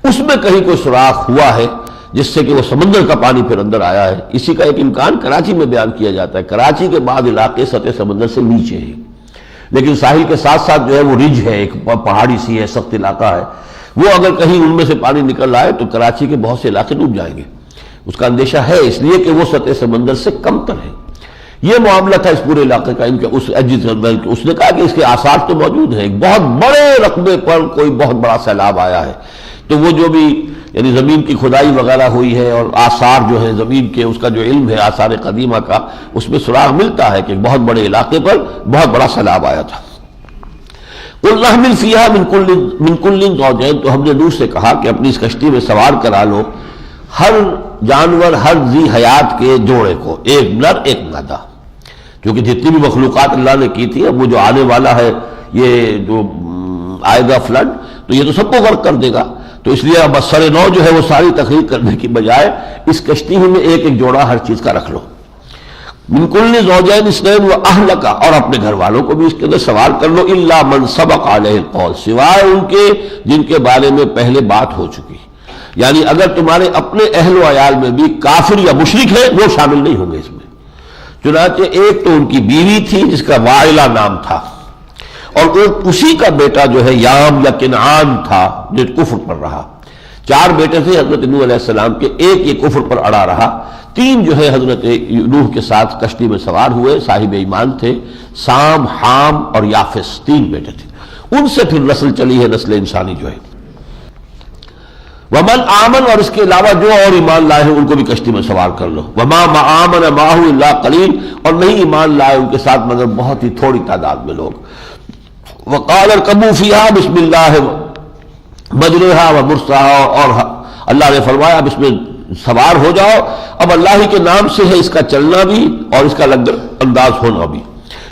اس میں کہیں کوئی سوراخ ہوا ہے جس سے کہ وہ سمندر کا پانی پھر اندر آیا ہے۔ اسی کا ایک امکان کراچی میں بیان کیا جاتا ہے۔ کراچی کے بعد علاقے سطح سمندر سے نیچے ہیں، لیکن ساحل کے ساتھ ساتھ جو ہے وہ رج ہے، ایک پہاڑی سی ہے، سخت علاقہ ہے، وہ اگر کہیں ان میں سے پانی نکل آئے تو کراچی کے بہت سے علاقے ڈوب جائیں گے۔ اس کا اندیشہ ہے اس لیے کہ وہ سطح سمندر سے کم تر ہے۔ یہ معاملہ تھا اس پورے علاقے کا، ان کے اس نے کہا کہ اس کے آثار تو موجود ہیں، ایک بہت بڑے رقبے پر کوئی بہت بڑا سیلاب آیا ہے، تو وہ جو بھی یعنی زمین کی کھدائی وغیرہ ہوئی ہے اور آثار جو ہے زمین کے، اس کا جو علم ہے آثار قدیمہ کا، اس میں سراغ ملتا ہے کہ ایک بہت بڑے علاقے پر بہت بڑا سیلاب آیا تھا۔ قُلْ نَحْمِلُ فِيهَا مِن كُلٍّ زَوْجَيْنِ، تو ہم نے نوح سے کہا کہ اپنی اس کشتی میں سوار کرا لو ہر جانور، ہر ذی حیات کے جوڑے کو، ایک نر ایک مادہ، کیونکہ جتنی بھی مخلوقات اللہ نے کی تھی، اب وہ جو آنے والا ہے یہ جو آئے گا فلڈ، تو یہ تو سب کو غرق کر دے گا، تو اس لیے اب سر نو جو ہے وہ ساری تخلیق کرنے کی بجائے اس کشتی ہی میں ایک ایک جوڑا ہر چیز کا رکھ لو۔ من کل زوجین اثنین واہلک، اور اپنے گھر والوں کو بھی اس کے اندر سوار کر لو، الا من سبق علیہ القول، سوائے ان کے جن کے بارے میں پہلے بات ہو چکی، یعنی اگر تمہارے اپنے اہل و عیال میں بھی کافر یا مشرک ہے وہ شامل نہیں ہوں گے اس میں۔ چنانچہ ایک تو ان کی بیوی تھی جس کا وائلہ نام تھا، اور اسی کا بیٹا جو ہے یام یا کنعان تھا جو کفر پر رہا۔ 4 بیٹے تھے حضرت نوح علیہ السلام کے، ایک یہ کفر پر اڑا رہا، 3 جو ہے حضرت نوح کے ساتھ کشتی میں سوار ہوئے، صاحب ایمان تھے، سام، حام اور یافس، 3 بیٹے تھے، ان سے پھر نسل چلی ہے، نسل انسانی جو ہے۔ ومن آمن، اور اس کے علاوہ جو اور ایمان لائے ہیں ان کو بھی کشتی میں سوار کر لو، وما آمن معه الا قلیل، اور نہیں ایمان لائے ان کے ساتھ مگر بہت ہی تھوڑی تعداد میں لوگ۔ وقال اركبوا فيها بسم الله مجريها ومرساها، اور اللہ نے فرمایا اب اس میں سوار ہو جاؤ، اب اللہ ہی کے نام سے ہے اس کا چلنا بھی اور اس کا لنگر انداز ہونا بھی۔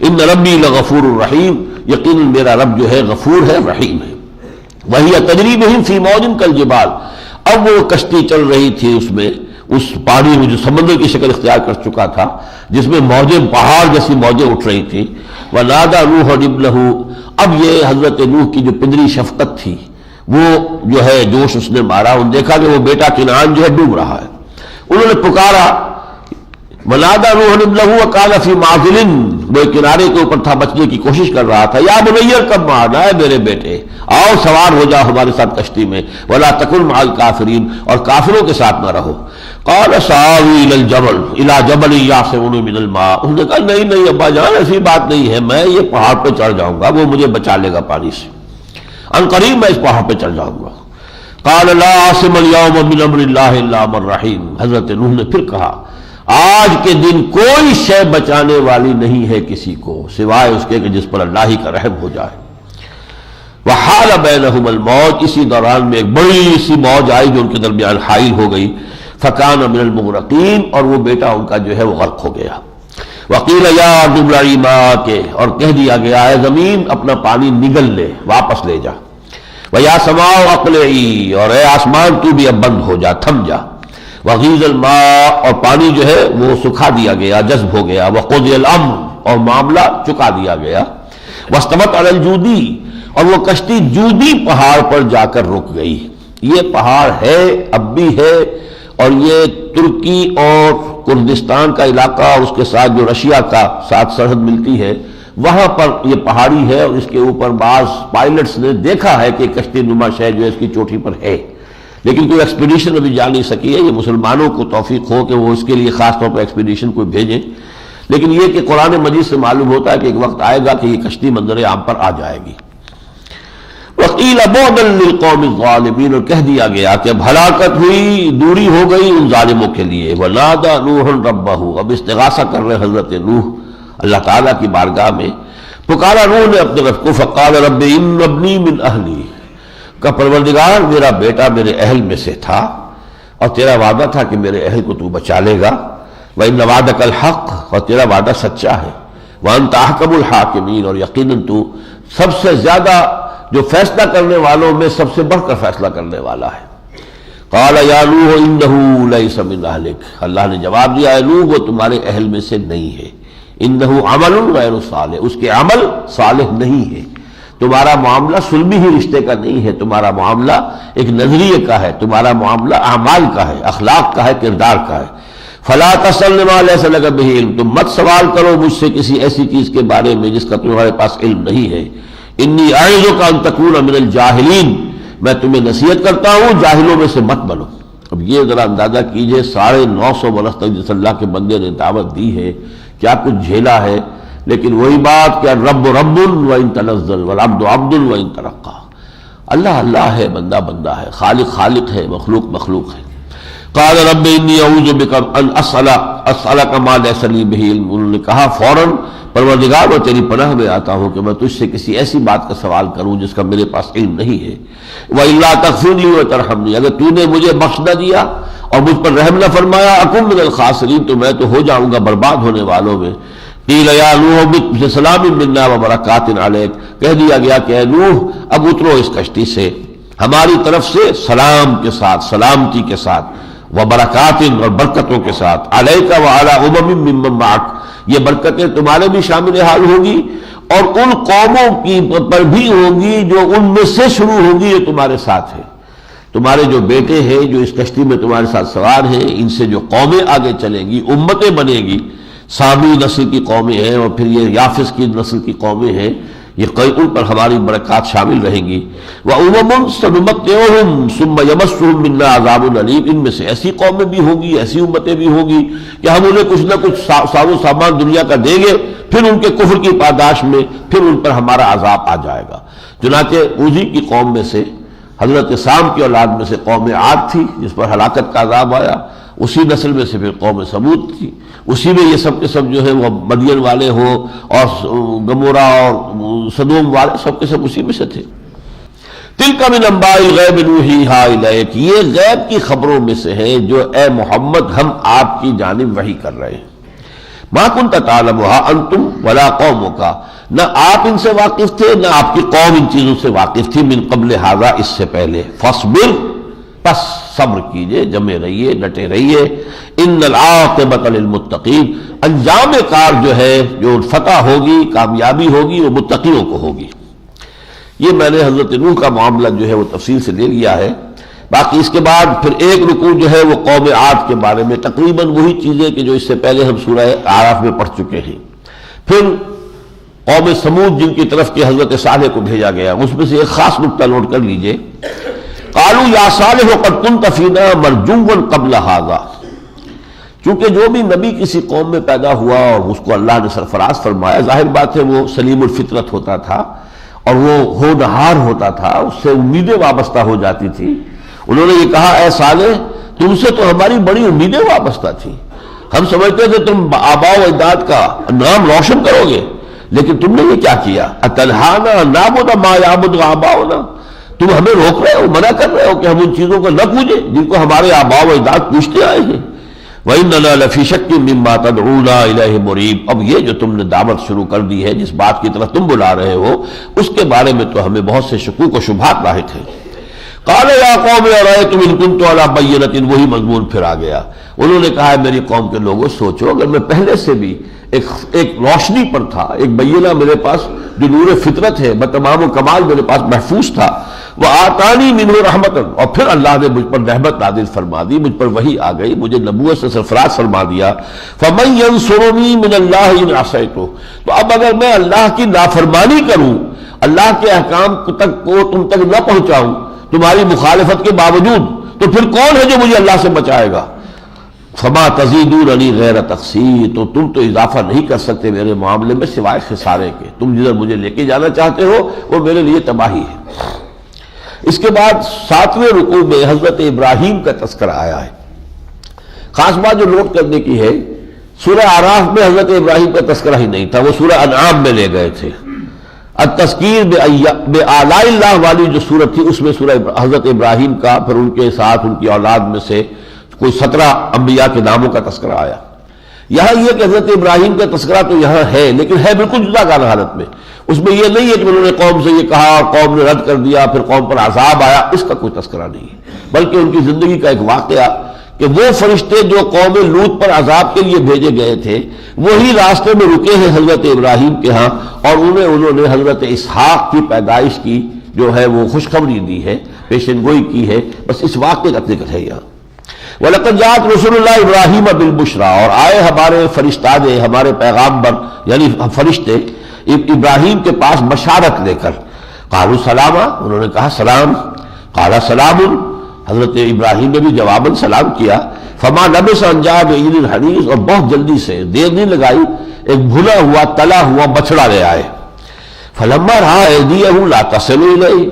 ان ربی لغفور الرحیم، یقیناً میرا رب جو ہے غفور ہے، رحیم ہے۔ وہی تجری بہم فی موج کالجبال، اب وہ کشتی چل رہی تھی اس میں اس پانی میں جو سمندر کی شکل اختیار کر چکا تھا، جس میں موجیں پہاڑ جیسی موجیں اٹھ رہی تھیں. وَنَادَى نُوحٌ ابْنَهُ، اب یہ حضرت نوح کی جو پدری شفقت تھی وہ جو ہے جوش اس نے مارا، انہوں نے دیکھا کہ وہ بیٹا کنعان جو ہے ڈوب رہا ہے. انہوں نے پکارا وَنَادَى نُوحٌ ابْنَهُ وَقَالَ فِي مَعْزِلٍ، وہ کینارے کے اوپر تھا، بچنے کی کوشش کر رہا تھا. یا بنی ارکب معنا، ہے میرے بیٹے آؤ سوار ہو جاؤ ہمارے ساتھ کشتی میں. وَلَا تَكُن مَعَ الْكَافِرِينَ، اور کافروں کے ساتھ نہ رہو. قَالَ سَآوِي إِلَى الْجَبَلِ إِلَى جَبَلٍ يَعْصِمُنِي مِنَ الْمَاءِ، انہوں نے کہا نہیں نہیں ابا جان ایسی بات نہیں ہے، میں یہ پہاڑ پہ چڑھ جاؤں گا، وہ مجھے بچا لے گا پانی سے، ان قریب میں اس پہاڑ پہ چڑھ جاؤں گا. قَالَ لَا عَاصِمَ الْيَوْمَ مِنْ أَمْرِ اللَّهِ إِلَّا مَنْ رَحِيمَ، حضرت نوح نے پھر کہا آج کے دن کوئی شے بچانے والی نہیں ہے کسی کو سوائے اس کے کہ جس پر اللہ ہی کا رحم ہو جائے. وحال بینہم الموج، اسی دوران میں ایک بڑی سی موج آئی جو ان کے درمیان حائل ہو گئی. فکان من المغرقین، اور وہ بیٹا ان کا جو ہے وہ غرق ہو گیا. وقیل یا ارض ابلعی ماءک، اور کہہ دیا گیا ہے زمین اپنا پانی نگل لے، واپس لے جا. ویا سماء اقلعی، اور اے آسمان تو بھی اب بند ہو جا، تھم جا. وغیض الماء، اور پانی جو ہے وہ سکھا دیا گیا، جذب ہو گیا. وقضی الامر، اور معاملہ چکا دیا گیا. واستوت علی الجودی، اور وہ کشتی جودی پہاڑ پر جا کر رک گئی. یہ پہاڑ ہے اب بھی ہے، اور یہ ترکی اور کردستان کا علاقہ اور اس کے ساتھ جو رشیا کا ساتھ سرحد ملتی ہے وہاں پر یہ پہاڑی ہے، اور اس کے اوپر بعض پائلٹس نے دیکھا ہے کہ کشتی نما شے جو ہے اس کی چوٹی پر ہے، لیکن کوئی ایکسپیڈیشن ابھی جا نہیں سکی ہے. یہ مسلمانوں کو توفیق ہو کہ وہ اس کے لیے خاص طور پر ایکسپیڈیشن کوئی بھیجیں، لیکن یہ کہ قرآن مجید سے معلوم ہوتا ہے کہ ایک وقت آئے گا کہ یہ کشتی منظر عام پر آ جائے گی. وقیل بعدا للقوم الظالمین، اور کہہ دیا گیا کہ اب ہلاکت ہوئی، دوری ہو گئی ان ظالموں کے لیے. ونادى نوح ربہ، اب استغاثہ کر رہے حضرت نوح اللہ تعالیٰ کی بارگاہ میں. پکارا نوح نے اپنے رب کو. فقال رب ان ابنی من اہلی، کہ پروردگار میرا بیٹا میرے اہل میں سے تھا، اور تیرا وعدہ تھا کہ میرے اہل کو تو بچا لے گا. وان وعدک الحق، اور تیرا وعدہ سچا ہے. وانت احکم الحاکمین، اور یقیناً تو سب سے زیادہ جو فیصلہ کرنے والوں میں سب سے بڑھ کر فیصلہ کرنے والا ہے. قال یا نوح انہ لیس من اہلک، اللہ نے جواب دیا ہے نوح وہ تمہارے اہل میں سے نہیں ہے. انہ عمل غیر صالح، اس کے عمل صالح نہیں ہے. تمہارا معاملہ سلمی ہی رشتے کا نہیں ہے، تمہارا معاملہ ایک نظریے کا ہے، تمہارا معاملہ اعمال کا ہے، اخلاق کا ہے، کردار کا ہے. فلا تسأل ما لیس لک بہ علم، تم مت سوال کرو مجھ سے کسی ایسی چیز کے بارے میں جس کا تمہارے پاس علم نہیں ہے. انی اعظک ان تکون من الجاہلین، میں تمہیں نصیحت کرتا ہوں جاہلوں میں سے مت بنو. اب یہ ذرا اندازہ کیجئے 950 برس تک جس اللہ کے بندے نے دعوت دی ہے کیا کچھ جھیلا ہے، لیکن وہی بات کہ رب رب وان تنزل والعبد عبد وان ترقى، اللہ اللہ ہے، بندہ بندہ ہے، خالق خالق ہے، مخلوق مخلوق ہے. قال رب انی اعوذ بک ان اسألک ما لیس لی بہ علم، انہوں نے کہا فوراً پروردگار میں تیری پناہ میں آتا ہوں کہ میں تجھ سے کسی ایسی بات کا سوال کروں جس کا میرے پاس علم نہیں ہے. وَإِلَّا تَغْفِرْ لِي وَتَرْحَمْنِي، اگر تو نے مجھے بخش نہ دیا اور مجھ پر رحم نہ فرمایا اکن من الخاسرین، تو میں تو ہو جاؤں گا برباد ہونے والوں میں. قیل یا نوح اہبط بسلام منا وبرکات علیک، کہہ دیا گیا کہ اے نوح اب اترو اس کشتی سے ہماری طرف سے سلام کے ساتھ، سلامتی کے ساتھ، وبرکات اور برکتوں کے ساتھ، علیک وعلی امم ممن معک، یہ برکتیں تمہارے بھی شامل حال ہوگی اور ان قوموں کی پر بھی ہوگی جو ان میں سے شروع ہوگی یہ تمہارے ساتھ ہے. تمہارے جو بیٹے ہیں جو اس کشتی میں تمہارے ساتھ سوار ہیں، ان سے جو قومیں آگے چلیں گی، امتیں بنے گی، سامی نسل کی قومیں ہیں اور پھر یہ یافس کی نسل کی قومیں ہیں، یہ ان پر ہماری برکات شامل رہیں گی. وَأُمَمٌ سَنُمَتِّعُهُمْ ثُمَّ يَمَسُّهُمْ مِنَّا عَذَابٌ أَلِيمٌ، ان میں سے ایسی قومیں بھی ہوں گی، ایسی امتیں بھی ہوں گی کہ ہم انہیں کچھ نہ کچھ ساز و سامان دنیا کا دیں گے، پھر ان کے کفر کی پاداش میں پھر ان پر ہمارا عذاب آ جائے گا. چنانچہ اوزی کی قوم میں سے حضرت سام کی اولاد میں سے قوم عاد تھی جس پر ہلاکت کا عذاب آیا، اسی نسل میں سے پھر قوم سمود تھی، اسی میں یہ سب کے سب جو ہے وہ مدین والے ہوں اور گمورا اور سدوم والے سب کے سب اسی میں سے تھے. تلک من انباء الغیب نوحیہا الیک، یہ غیب کی خبروں میں سے ہے جو اے محمد ہم آپ کی جانب وحی کر رہے ہیں. ما کنت تعلمھا انتم ولا قومک، نہ آپ ان سے واقف تھے نہ آپ کی قوم ان چیزوں سے واقف تھی، من قبل ھذا، اس سے پہلے. فاصبر، پس صبر کیجئے، جمے رہیے، ڈٹے رہیے. ان العاقبۃ للمتقین، انجام کار جو ہے، جو فتح ہوگی، کامیابی ہوگی، وہ متقیوں کو ہوگی. یہ میں نے حضرت نوح کا معاملہ جو ہے وہ تفصیل سے لے لیا ہے. باقی اس کے بعد پھر ایک رکوع جو ہے وہ قوم عاد کے بارے میں، تقریباً وہی چیزیں کہ جو اس سے پہلے ہم سورہ اعراف میں پڑھ چکے ہیں. پھر قوم سمود جن کی طرف کہ حضرت صالح کو بھیجا گیا، اس میں سے ایک خاص نقطہ نوٹ کر لیجئے. قالوا یا صالح قد كنت فینا مرجوا قبل هذا. چونکہ جو بھی نبی کسی قوم میں پیدا ہوا اور اس کو اللہ نے سرفراز فرمایا، ظاہر بات ہے وہ سلیم الفطرت ہوتا تھا اور وہ ہونہار ہوتا تھا، اس سے امیدیں وابستہ ہو جاتی تھی. انہوں نے یہ کہا اے صالح تم سے تو ہماری بڑی امیدیں وابستہ تھیں، ہم سمجھتے تھے تم آباء و اجداد کا نام روشن کرو گے، لیکن تم نے یہ کیا کیا؟ اتنہانا نعبد ما یعبد آباؤنا، تم ہمیں روک رہے ہو، منع کر رہے ہو کہ ہم ان چیزوں کو نہ پوجیں جن کو ہمارے آباء و اجداد پوچھتے آئے ہیں. وَإِنَّنَا لَفِي شَكٍّ مِّمَّا تَدْعُونَا إِلَيْهِ مُرِيبٍ. اب یہ جو تم نے دعوت شروع کر دی ہے، جس بات کی طرف تم بلا رہے ہو، اس کے بارے میں تو ہمیں بہت سے شکوک و شبہات لاحق ہیں. قال یا قوم ارأیتم ان کنت علی بینۃ، وہی مضمون پھر آ گیا. انہوں نے کہا میری قوم کے لوگوں سوچو، اگر میں پہلے سے بھی ایک روشنی پر تھا، ایک بینہ میرے پاس جو نور فطرت ہے بتمام و کمال میرے پاس محفوظ تھا، وآتانی منہ رحمۃ، اور پھر اللہ نے مجھ پر رحمت نازل فرما دی، مجھ پر وحی آ گئی، مجھے نبوت سے سرفراز فرما دیا. فمن ینصرنی من اللہ ان عصیتہ، تو اب اگر میں اللہ کی نافرمانی کروں، اللہ کے احکام کو تم تک نہ پہنچاؤں تمہاری مخالفت کے باوجود، تو پھر کون ہے جو مجھے اللہ سے بچائے گا؟ فما تزیدوننی غیر تقصیر، تو تم تو اضافہ نہیں کر سکتے میرے معاملے میں سوائے خسارے کے. تم جدھر مجھے لے کے جانا چاہتے ہو وہ میرے لیے تباہی ہے. اس کے بعد 7ویں رکوع میں حضرت ابراہیم کا تذکرہ آیا ہے. خاص بات جو نوٹ کرنے کی ہے، سورہ اعراف میں حضرت ابراہیم کا تذکرہ ہی نہیں تھا، وہ سورہ انعام میں لے گئے تھے. التذکیر بآلاء اللہ والی جو سورت تھی، اس میں سورہ حضرت ابراہیم کا، پھر ان کے ساتھ ان کی اولاد میں سے کوئی 17 انبیاء کے ناموں کا تذکرہ آیا. یہاں یہ کہ حضرت ابراہیم کا تذکرہ تو یہاں ہے، لیکن ہے بالکل جدا کار حالت میں. اس میں یہ نہیں ہے کہ انہوں نے قوم سے یہ کہا اور قوم نے رد کر دیا، پھر قوم پر عذاب آیا، اس کا کوئی تذکرہ نہیں ہے، بلکہ ان کی زندگی کا ایک واقعہ کہ وہ فرشتے جو قوم لوط پر عذاب کے لیے بھیجے گئے تھے وہی راستے میں رکے ہیں حضرت ابراہیم کے ہاں، اور انہوں نے حضرت اسحاق کی پیدائش کی جو ہے وہ خوشخبری دی ہے، پیشن گوئی کی ہے. بس اس واقعے کا ذکر ہے یہاں. وَلَقَدْ جَاءَتْ رُسُلُ اللَّهِ إِبْرَاهِيمَ بِالْبُشْرَىٰ، اور آئے ہمارے فرشتادے، ہمارے پیغامبر یعنی فرشتے ابراہیم کے پاس بشارت لے کر. قالوا سلاما، انہوں نے کہا سلام. قال سلام، حضرت ابراہیم نے بھی جواباً سلام کیا. فما لبث ان جاء بعجل حنیذ، اور بہت جلدی سے، دیر نہیں لگائی، ایک بھنا ہوا تلا ہوا بچڑا لے آئے. فلما رأى أيديهم لا تصل إليه،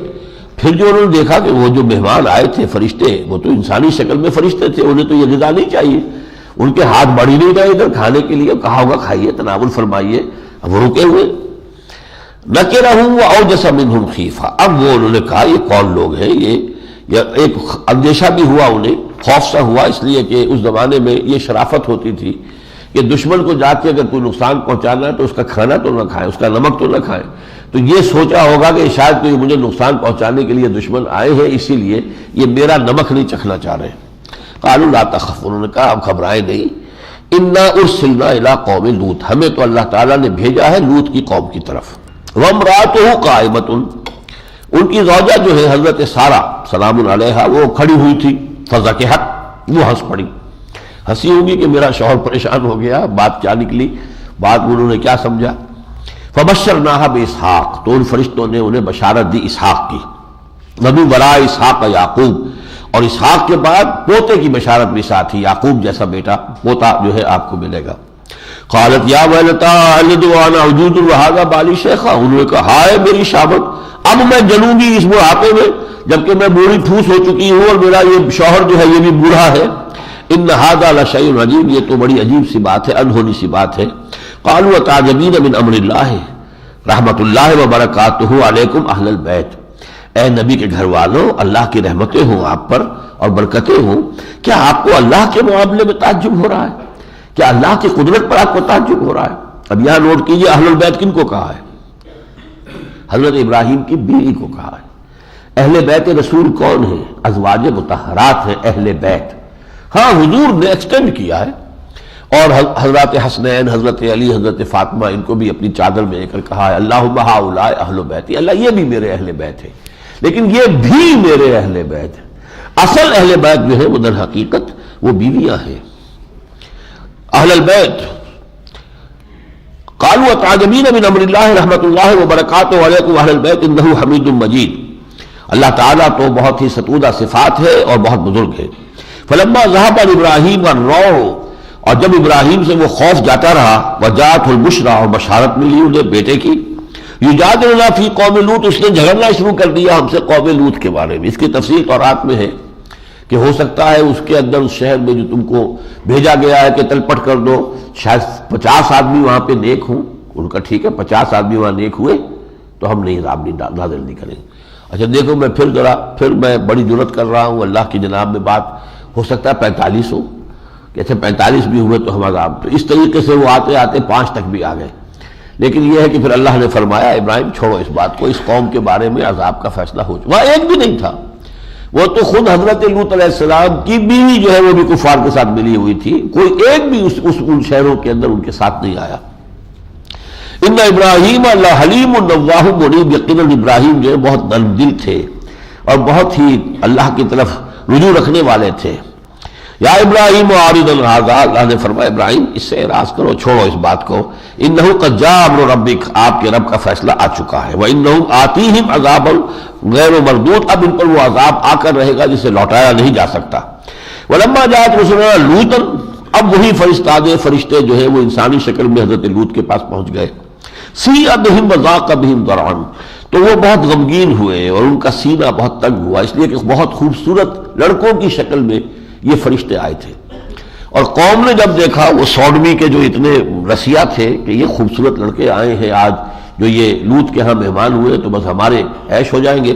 پھر جو انہوں نے دیکھا کہ وہ جو مہمان آئے تھے فرشتے، وہ تو انسانی شکل میں فرشتے تھے، انہیں تو یہ غذا نہیں چاہیے، ان کے ہاتھ بڑھ ہی نہیں رہے ادھر کھانے کے لیے. کہا ہوگا کھائیے، تناول فرمائیے. اب وہ رکے ہوئے. نکرہم وأوجس منہم خیفہ، اب وہ انہوں نے کہا یہ کون لوگ ہیں، یہ ایک اندیشہ بھی ہوا انہیں، خوف سا ہوا، اس لیے کہ اس زمانے میں یہ شرافت ہوتی تھی کہ دشمن کو جا کے اگر کوئی نقصان پہنچانا ہے تو اس کا کھانا تو نہ کھائیں، اس کا نمک تو نہ کھائیں. تو یہ سوچا ہوگا کہ شاید کوئی مجھے نقصان پہنچانے کے لیے دشمن آئے ہیں، اسی لیے یہ میرا نمک نہیں چکھنا چاہ رہے. قالوا لا تخف، انہوں نے کہا اب گھبرائے نہیں. انا ارسلنا الی قوم لوط، ہمیں تو اللہ تعالیٰ نے بھیجا ہے لوط کی قوم کی طرف. وامرأتہ قائمۃ، ان کی زوجہ جو ہے حضرت سارہ سلام علیہا وہ کھڑی ہوئی تھی. فضحکت، وہ ہنس پڑی. ہنسی ہوگی کہ میرا شوہر پریشان ہو گیا، بات کیا نکلی، بات انہوں نے کیا سمجھا. فبشرناها باسحاق، تو ان فرشتوں نے انہیں بشارت دی اسحاق کی. ومن وراء اسحاق یعقوب، اور اسحاق کے بعد پوتے کی بشارت بھی ساتھ ہی، یعقوب جیسا بیٹا پوتا جو ہے آپ کو ملے گا. قالت یا ویلتا الد وانا عجوز وہذا بالی شیخا، انہوں نے کہا ہائے میری شامت، اب میں جلوں گی اس بڑھاپے میں جبکہ میں بوڑھی ٹھوس ہو چکی ہوں اور میرا یہ شوہر جو ہے یہ بھی بوڑھا ہے. ان ھذا لشیء عجیب، یہ تو بڑی عجیب سی بات ہے، انہونی سی بات ہے. قالوا تعجبین من امر اللہ رحمت اللہ وبرکاتہ علیکم اہل البیت، اے نبی کے گھر والوں، اللہ کی رحمتیں ہوں آپ پر اور برکتیں ہوں. کیا آپ کو اللہ کے معاملے میں تعجب ہو رہا ہے؟ کیا اللہ کی قدرت پر آپ کو تعجب ہو رہا ہے؟ اب یہاں نوٹ کیجئے اہل البیت کن کو کہا ہے؟ حضرت ابراہیم کی بیوی کو کہا ہے. اہل بیت رسول کون ہیں؟ ازواج مطہرات ہیں اہل بیت. ہاں حضور نے ایکسٹینڈ کیا ہے، اور حضرت حسنین، حضرت علی، حضرت فاطمہ، ان کو بھی اپنی چادر میں لے کر کہا ہے اللہم ہؤلاء اہل بیتی، اللہ یہ بھی میرے اہل بیت ہے، لیکن یہ بھی میرے اہل بیت ہے. اصل اہل بیت جو ہے وہ در حقیقت وہ بیویاں ہیں. اہل البیت قالوا اتعجبین من امر اللہ رحمۃ اللہ وبرکاتہ علیکم اہل البیت انہ حمید مجید. اللہ تعالیٰ تو بہت ہی ستودہ صفات ہے اور بہت بزرگ ہے. فلما ذهب عن ابراہیم الروع، اور جب ابراہیم سے وہ خوف جاتا رہا، وجاءت البشریٰ، اور بشارت ملی انہیں بیٹے کی، یجادلنا فی قوم لوط، اس نے جھگڑنا شروع کر دیا ہم سے قوم لوط کے بارے میں. اس کی تفصیل تورات میں ہے کہ ہو سکتا ہے اس کے اندر اس شہر میں جو تم کو بھیجا گیا ہے کہ تلپٹ کر دو، شاید 50 آدمی وہاں پہ نیک ہوں. ان کا ٹھیک ہے 50 آدمی وہاں نیک ہوئے تو ہم نہیں عذاب نازل نہیں کریں گے. اچھا دیکھو میں پھر میں بڑی جرت کر رہا ہوں اللہ کی جناب میں بات، ہو سکتا ہے 45 ہو، کہ اچھا 45 بھی ہوئے تو ہم عذاب. تو اس طریقے سے وہ آتے آتے 5 تک بھی آ گئے. لیکن یہ ہے کہ پھر اللہ نے فرمایا ابراہیم چھوڑو اس بات کو، اس قوم کے بارے میں عذاب کا فیصلہ ہو چکا. وہاں ایک بھی نہیں تھا، وہ تو خود حضرت لوط علیہ السلام کی بیوی جو ہے وہ بھی کفار کے ساتھ ملی ہوئی تھی، کوئی ایک بھی ان شہروں کے اندر ان کے ساتھ نہیں آیا. ان ابراہیم اللہ حلیم نواہ منیب، یقیناً ابراہیم جو ہے بہت نرم دل تھے اور بہت ہی اللہ کی طرف رجوع رکھنے والے تھے. یا ابراہیم اعرض عن ھذا، اللہ نے فرمایا ابراہیم اس سے اعراض کرو، چھوڑو اس بات کو. انہ قد جاء امر ربک، آپ کے رب کا فیصلہ آ چکا ہے. وانہم آتیہم عذاب غیر مردود، اب ان پر وہ عذاب آ کر رہے گا جسے لوٹایا نہیں جا سکتا. ولما جاءت رسلنا لوطا، اب وہی فرشتے جو ہے وہ انسانی شکل میں حضرت لوط کے پاس پہنچ گئے. سیء بہم وضاق بہم ذرعا، تو وہ بہت غمگین ہوئے اور ان کا سینہ بہت تنگ ہوا، اس لیے کہ بہت خوبصورت لڑکوں کی شکل میں یہ فرشتے آئے تھے. اور قوم نے جب دیکھا، وہ سوڈمی کے جو اتنے رسیا تھے کہ یہ خوبصورت لڑکے آئے ہیں آج جو یہ لوط کے ہاں مہمان ہوئے تو بس ہمارے عیش ہو جائیں گے.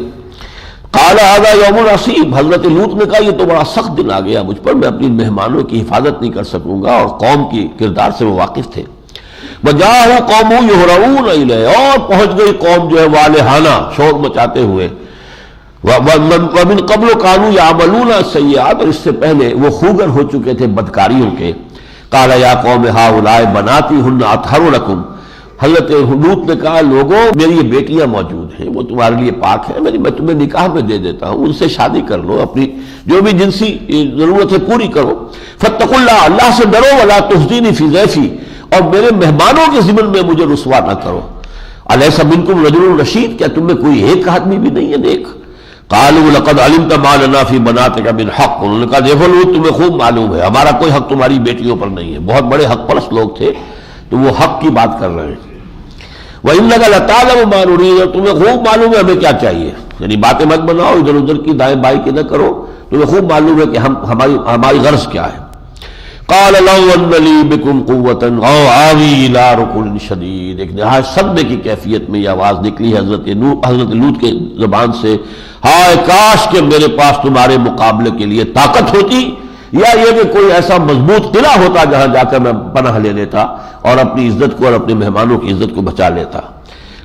قال ھذا یوم عصیب، حضرت لوط نے کہا یہ تو بڑا سخت دن آ گیا مجھ پر، میں اپنی مہمانوں کی حفاظت نہیں کر سکوں گا. اور قوم کی کردار سے وہ واقف تھے. وجاءہ قوم یہرعون الیہ، اور پہنچ گئی قوم جو ہے والہانہ شور مچاتے ہوئے. ومن قبل كانوا يعملون السيئات، اور اس سے پہلے وہ خوگر ہو چکے تھے بدکاریوں کے. قال یا قوم هؤلاء بناتی هن اطہر لكم، حضرت لوط نے کہا لوگوں میری یہ بیٹیاں موجود ہیں، وہ تمہارے لیے پاک ہیں، میں تمہیں نکاح میں دے دیتا ہوں، ان سے شادی کر لو، اپنی جو بھی جنسی ضرورت ہے پوری کرو. فاتقوا اللہ، اللہ سے ڈرو، ولا تخزونی فی ضیفی، اور میرے مہمانوں کے ضمن میں مجھے رسوا نہ کرو. الیس منکم رجل رشید، کیا تم میں کوئی ایک آدمی بھی نہیں ہے نیک؟ قالوا لقد علمت ما لنا فی بناتک من حق، انہوں نے کہا دیکھو لوط تمہیں خوب معلوم ہے ہمارا کوئی حق تمہاری بیٹیوں پر نہیں ہے. بہت بڑے حق پرست لوگ تھے تو وہ حق کی بات کر رہے ہیں. وَإِنَّكَ لَتَعْلَمُ مَا نُرِيدُ، اور تمہیں خوب معلوم ہے ہمیں کیا چاہیے، یعنی باتیں مت بناؤ ادھر ادھر کی دائیں بائیں کی نہ کرو، تمہیں خوب معلوم ہے کہ ہماری غرض کیا ہے. قال لو ان لی بکم قوۃ او آوی الی رکن شدید، ایک نہایت صدمے کی کیفیت میں یہ آواز نکلی ہے حضرت لوط کے زبان سے، ہائے کاش کہ میرے پاس تمہارے مقابلے کے لیے طاقت ہوتی، یا یہ کہ کوئی ایسا مضبوط قلعہ ہوتا جہاں جا کر میں پناہ لے لیتا اور اپنی عزت کو اور اپنے مہمانوں کی عزت کو بچا لیتا.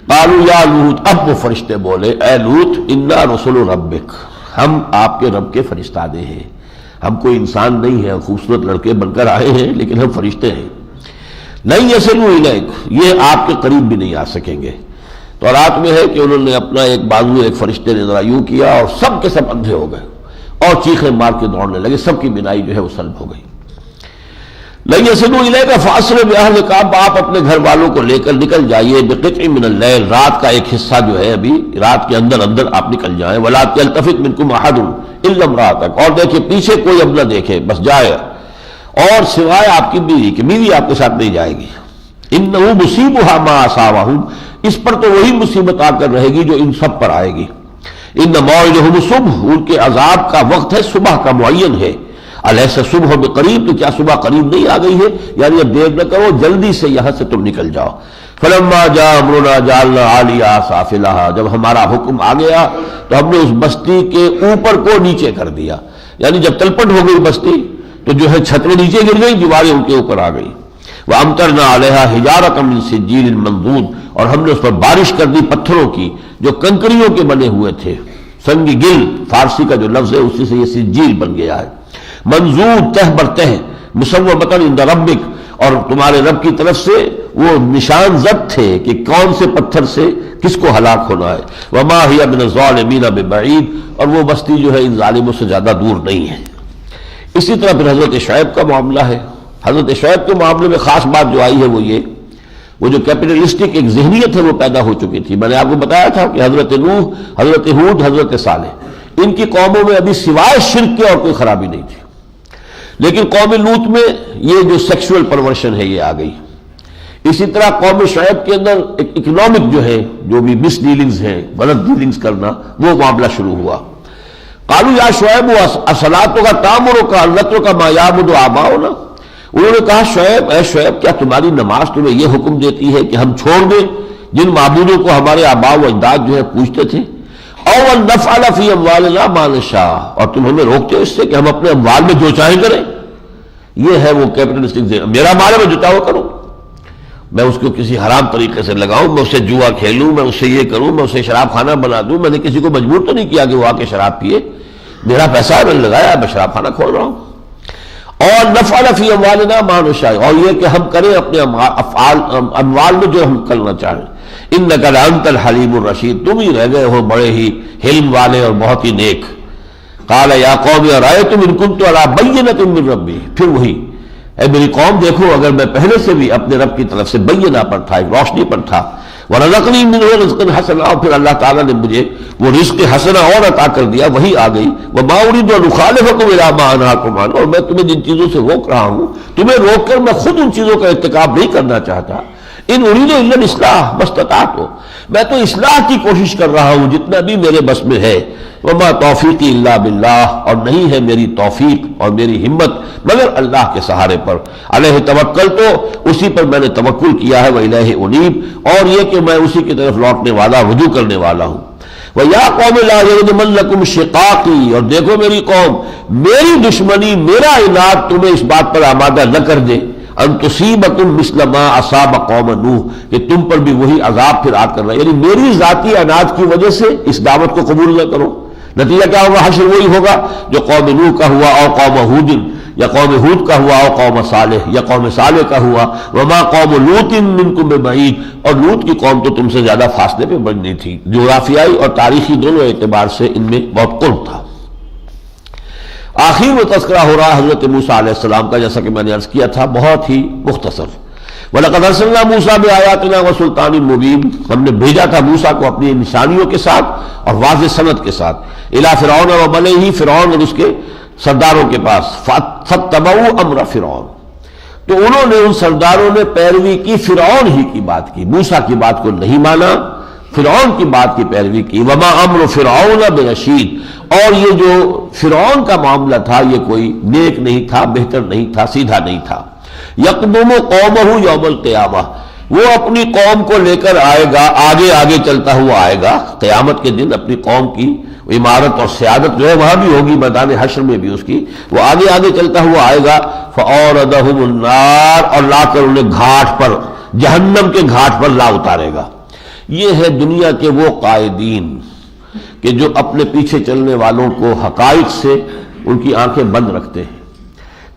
قالوا یا لوط، اب وہ فرشتے بولے اے لوط انا رسول ربک، ہم آپ کے رب کے فرستادے ہیں، ہم کوئی انسان نہیں ہے، خوبصورت لڑکے بن کر آئے ہیں لیکن ہم فرشتے ہیں. نہیں یصلوا الیک، یہ آپ کے قریب بھی نہیں آ سکیں گے. تو رات میں ہے کہ انہوں نے اپنا ایک بازو ایک فرشتے نے ذرا یوں کیا اور سب کے سب اندھے ہو گئے اور چیخیں مار کے دوڑنے لگے، سب کی بینائی جو ہے وہ سلب ہو گئی. لن یصلوا الیک فاسر باہلک، آپ اپنے گھر والوں کو لے کر نکل جائیے، بقطع من اللیل، رات کا ایک حصہ جو ہے ابھی رات کے اندر آپ نکل جائیں. ولا یلتفت منکم احد الا امرأتک، اور دیکھیں پیچھے کوئی اب نہ دیکھے، بس جائے اور سوائے آپ کی بیوی کہ بیوی آپ کے ساتھ نہیں جائے گی. انہ مصیبھا ما اصابہم، اس پر تو وہی مصیبت آ کر رہے گی جو ان سب پر آئے گی. ان موعدہم الصبح، ان کے عذاب کا وقت ہے صبح کا معین ہے. الیس صبح بقریب، تو کیا صبح قریب نہیں آ گئی ہے، یعنی اب دیر نہ کرو جلدی سے یہاں سے تم نکل جاؤ. فلما جاء امرنا جعلنا عالیہا سافلہا، جب ہمارا حکم آ گیا تو ہم نے اس بستی کے اوپر کو نیچے کر دیا، یعنی جب تلپٹ ہو گئی بستی تو جو ہے چھتیں نیچے گر گئی، دیواریں ان کے اوپر آ گئی. وامطرنا علیہا حجارۃ من سجیل منضود، اور ہم نے اس پر بارش کر دی پتھروں کی جو کنکریوں کے بنے ہوئے تھے. سنگ گل فارسی کا جو لفظ ہے اسی سے یہ سجیل بن گیا ہے. منظور تہ بر تہ مسومۃ عند ربک، اور تمہارے رب کی طرف سے وہ نشان زد تھے کہ کون سے پتھر سے کس کو ہلاک ہونا ہے. وما ہی من الظالمین ببعید، اور وہ بستی جو ہے ان ظالموں سے زیادہ دور نہیں ہے. اسی طرح پھر حضرت شعیب کا معاملہ ہے. حضرت شعیب کے معاملے میں خاص بات جو آئی ہے وہ یہ، وہ جو کیپٹلسٹک ایک ذہنیت ہے وہ پیدا ہو چکی تھی. میں نے آپ کو بتایا تھا کہ حضرت نوح، حضرت ہود، حضرت صالح، ان کی قوموں میں ابھی سوائے شرک کے اور کوئی خرابی نہیں تھی. لیکن قوم لوط میں یہ جو سیکشول پرورشن ہے یہ آ گئی. اسی طرح قوم شعیب کے اندر ایک اکنامک جو ہے، جو بھی مس ڈیلنگز ہیں، غلط ڈیلنگز کرنا، وہ معاملہ شروع ہوا. قالوا یا شعیب اصلاتک تامرک ان نترک ما یعبد آباؤنا، انہوں نے کہا شعیب، اے شعیب کیا تمہاری نماز تمہیں یہ حکم دیتی ہے کہ ہم چھوڑ دیں جن معبودوں کو ہمارے آباء و اجداد جو ہے پوجتے تھے؟ او ان نفعل فی اموالنا ما نشاء، اور تم ہمیں روکتے ہو اس سے کہ ہم اپنے اموال میں جو چاہیں کریں. یہ ہے وہ کیپٹلسٹک، میرا مال ہے میں جو چاہوں کروں، میں اس کو کسی حرام طریقے سے لگاؤں، میں اسے جوا کھیلوں، میں اسے یہ کروں، میں اسے شراب خانہ بنا دوں. میں نے کسی کو مجبور تو نہیں کیا کہ وہ آ کے شراب پیے، میرا پیسہ ہے، میں نے لگایا، میں شراب خانہ کھول رہا ہوں. اور نفعل فی اموالنا ما نشاء، اور یہ کہ ہم کریں اپنے اموال میں جو ہم کرنا چاہیں. انک لانت الحلیم الرشید، تم ہی رہ گئے ہو بڑے ہی حلم والے اور بہت ہی نیک. قال یا قوم ارأیتم ان کنت علی بینۃ من ربی، پھر وہی، اے میری قوم دیکھو اگر میں پہلے سے بھی اپنے رب کی طرف سے بینہ پر تھا، ایک روشنی پر تھا، ورزقنی منہ رزقا حسنا، اور پھر اللہ تعالیٰ نے مجھے وہ رزق حسنا اور عطا کر دیا، وہی آ گئی. وما اريد ان اخالفکم الی ما انہاکم عنہ، اور میں تمہیں جن چیزوں سے روک رہا ہوں، تمہیں روک کر میں خود ان چیزوں کا ارتکاب نہیں کرنا چاہتا. ان اريد الا الاصلاح ما استطعت، میں تو اصلاح کی کوشش کر رہا ہوں جتنا بھی میرے بس میں ہے. وما توفیقی الا باللہ، اور نہیں ہے میری توفیق اور میری ہمت مگر اللہ کے سہارے پر. علیہ توکل، تو اسی پر میں نے توکل کیا ہے. وإلیہ انیب، اور یہ کہ میں اسی کی طرف لوٹنے والا، رجوع کرنے والا ہوں. وَيَا قَوْمِ لَا يَجْرِمَنَّكُمْ شِقَاقِي، اور دیکھو میری قوم، میری دشمنی، میرا عناد تمہیں اس بات پر آمادہ نہ کر دے ان تصیبکم مثل ما اصاب قوم نوح، کہ تم پر بھی وہی عذاب پھر آ کر رہا ہے. یعنی میری ذاتی عناد کی وجہ سے اس دعوت کو قبول نہ کرو. نتیجہ کیا ہوگا؟ حشر وہی ہوگا جو قوم نوح کا ہوا، اور قوم ہود، یا قوم ہود کا ہوا، اور قوم صالح یا قوم صالح کا ہوا. وما قوم لوط منکم ببعید، اور لوط کی قوم تو تم سے زیادہ فاصلے پہ بننی تھی، جغرافیائی اور تاریخی دونوں اعتبار سے ان میں بہت قرب تھا. آخر میں تذکرہ ہو رہا حضرت موسیٰ علیہ السلام کا، جیسا کہ میں نے عرض کیا تھا، بہت ہی مختصر. وَلَقَدْ أَرْسَلْنَا مُوسَىٰ بِآيَاتِنَا وَسُلْطَانٍ مُّبِينٍ، ہم نے بھیجا تھا موسیٰ کو اپنی نشانیوں کے ساتھ اور واضح سند کے ساتھ. إِلَىٰ فِرْعَوْنَ وَمَلَئِهِ، فرعون اور اس کے سرداروں کے پاس. فَاتَّبَعُوا أَمْرَ فِرْعَوْنَ، تو انہوں نے، ان سرداروں نے پیروی کی فرعون ہی کی بات کی، موسیٰ کی بات کو نہیں مانا، فرعون کی بات کی پیروی کی. وَمَا أَمْرُ فِرْعَوْنَ بِرَشِيدٍ، اور یہ جو فرعون کا معاملہ تھا یہ کوئی نیک نہیں تھا، بہتر نہیں تھا، سیدھا نہیں تھا. یقدم قومہ یوم القیامہ، وہ اپنی قوم کو لے کر آئے گا، آگے آگے چلتا ہوا آئے گا قیامت کے دن. اپنی قوم کی عمارت اور سیادت جو ہے وہاں بھی ہوگی، میدان حشر میں بھی اس کی، وہ آگے آگے چلتا ہوا آئے گا. فَأَوْرَدَهُمُ النَّارَ، اور لا کر انہیں گھاٹ پر، جہنم کے گھاٹ پر لا اتارے گا. یہ ہے دنیا کے وہ قائدین کہ جو اپنے پیچھے چلنے والوں کو حقائق سے ان کی آنکھیں بند رکھتے ہیں،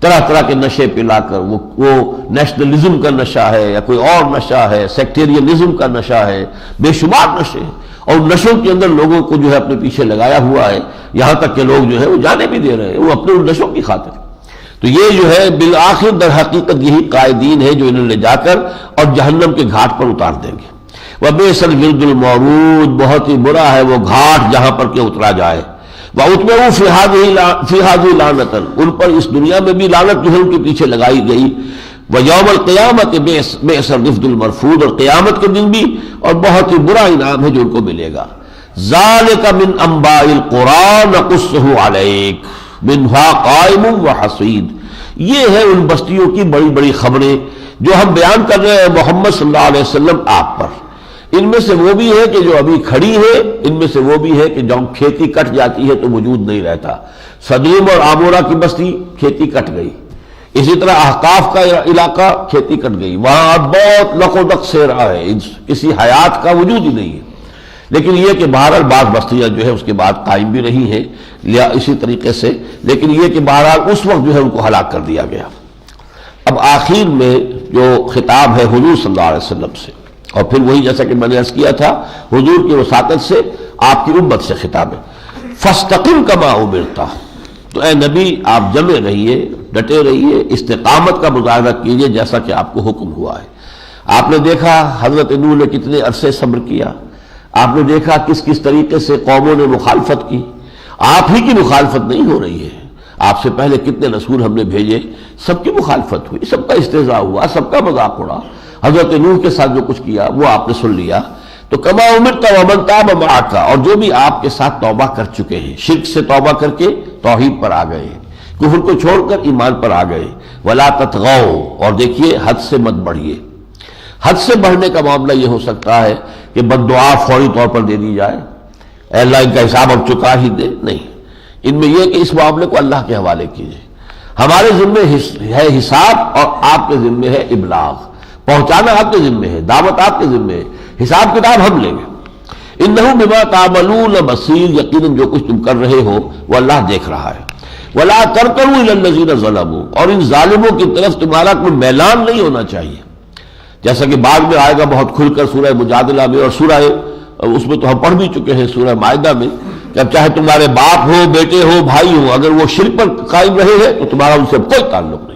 طرح طرح کے نشے پلا کر. وہ نیشنلزم کا نشہ ہے یا کوئی اور نشہ ہے، سیکٹیرینزم کا نشہ ہے، بے شمار نشے ہیں، اور نشوں کے اندر لوگوں کو جو ہے اپنے پیچھے لگایا ہوا ہے، یہاں تک کہ لوگ جو ہے وہ جانے بھی دے رہے ہیں وہ اپنے ان نشوں کی خاطر. تو یہ جو ہے بالآخر در حقیقت یہی قائدین ہے جو انہیں لے جا کر اور جہنم کے گھاٹ پر اتار دیں گے. وَبِئْسَ الْوِرْدُ الْمَوْرُودُ، بہت ہی برا ہے وہ گھاٹ جہاں پر کہ اترا جائے. وَأُتْبِعُوا فِي هَٰذِهِ لَعْنَةً، ان پر اس دنیا میں بھی لعنت جو ہے ان کے پیچھے لگائی گئی. وَيَوْمَ الْقِيَامَةِ بِئْسَ الرِّفْدُ الْمَرْفُودُ، اور قیامت کے دن بھی اور بہت ہی برا انعام ہے جو ان کو ملے گا. ذَلِكَ مِنْ أَنْبَاءِ الْقُرَىٰ نَقُصُّهُ عَلَيْكَ مِنْهَا قَائِمٌ وَحَصِيدٌ، یہ ہے ان بستیوں کی بڑی بڑی خبریں جو ہم بیان کر رہے ہیں محمد صلی اللہ علیہ وسلم آپ پر. ان میں سے وہ بھی ہے کہ جو ابھی کھڑی ہے، ان میں سے وہ بھی ہے کہ جب کھیتی کٹ جاتی ہے تو وجود نہیں رہتا. صدوم اور عامورہ کی بستی کھیتی کٹ گئی. اسی طرح احقاف کا علاقہ کھیتی کٹ گئی، وہاں اب بہت لق و ڈق سے رہا ہے، کسی حیات کا وجود ہی نہیں ہے. لیکن یہ کہ بہرحال بعض بستیاں جو ہے اس کے بعد قائم بھی رہی ہیں اسی طریقے سے، لیکن یہ کہ بہرحال اس وقت جو ہے ان کو ہلاک کر دیا گیا۔ اب آخر میں جو خطاب ہے حضور صلی اللہ علیہ وسلم سے، اور پھر وہی جیسا کہ میں نے عرض کیا تھا حضور کی وساطت سے آپ کی امت سے خطاب ہے، فاستقم کما امرت، تو اے نبی آپ جمے رہیے، ڈٹے رہیے، استقامت کا مظاہرہ کیجیے جیسا کہ آپ کو حکم ہوا ہے۔ آپ نے دیکھا حضرت نوح نے کتنے عرصے صبر کیا، آپ نے دیکھا کس کس طریقے سے قوموں نے مخالفت کی، آپ ہی کی مخالفت نہیں ہو رہی ہے، آپ سے پہلے کتنے رسول ہم نے بھیجے، سب کی مخالفت ہوئی، سب کا استہزاء ہوا، سب کا مذاق اڑا۔ حضرت نوح کے ساتھ جو کچھ کیا وہ آپ نے سن لیا، تو کما امرت ومن تاب معک، اور جو بھی آپ کے ساتھ توبہ کر چکے ہیں، شرک سے توبہ کر کے توحید پر آ گئے، کفر کو چھوڑ کر ایمان پر آ گئے، ولا تطغوا، اور دیکھیے حد سے مت بڑھیے۔ حد سے بڑھنے کا معاملہ یہ ہو سکتا ہے کہ بد دعا فوری طور پر دے دی جائے، اے اللہ ان کا حساب اب چکا ہی دے، نہیں، ان میں یہ کہ اس معاملے کو اللہ کے حوالے کیجیے۔ ہمارے ذمے ہے حساب اور آپ کے ذمے ہے ابلاغ، پہنچانا آپ کے ذمے ہے، دعوت آپ کے ذمے ہے، حساب کتاب ہم لیں گے۔ انہ بما تعملون بصیر، یقیناً جو کچھ تم کر رہے ہو وہ اللہ دیکھ رہا ہے۔ ولا ترکنوا الی الذین ظلموا، اور ان ظالموں کی طرف تمہارا کوئی میلان نہیں ہونا چاہیے، جیسا کہ بعد میں آئے گا بہت کھل کر سورہ مجادلہ میں، اور سورہ اس میں تو ہم پڑھ بھی چکے ہیں سورہ مائدہ میں، کہ اب چاہے تمہارے باپ ہو، بیٹے ہو، بھائی ہو، اگر وہ شرک پر قائم رہے ہیں تو تمہارا ان سے کوئی تعلق نہیں۔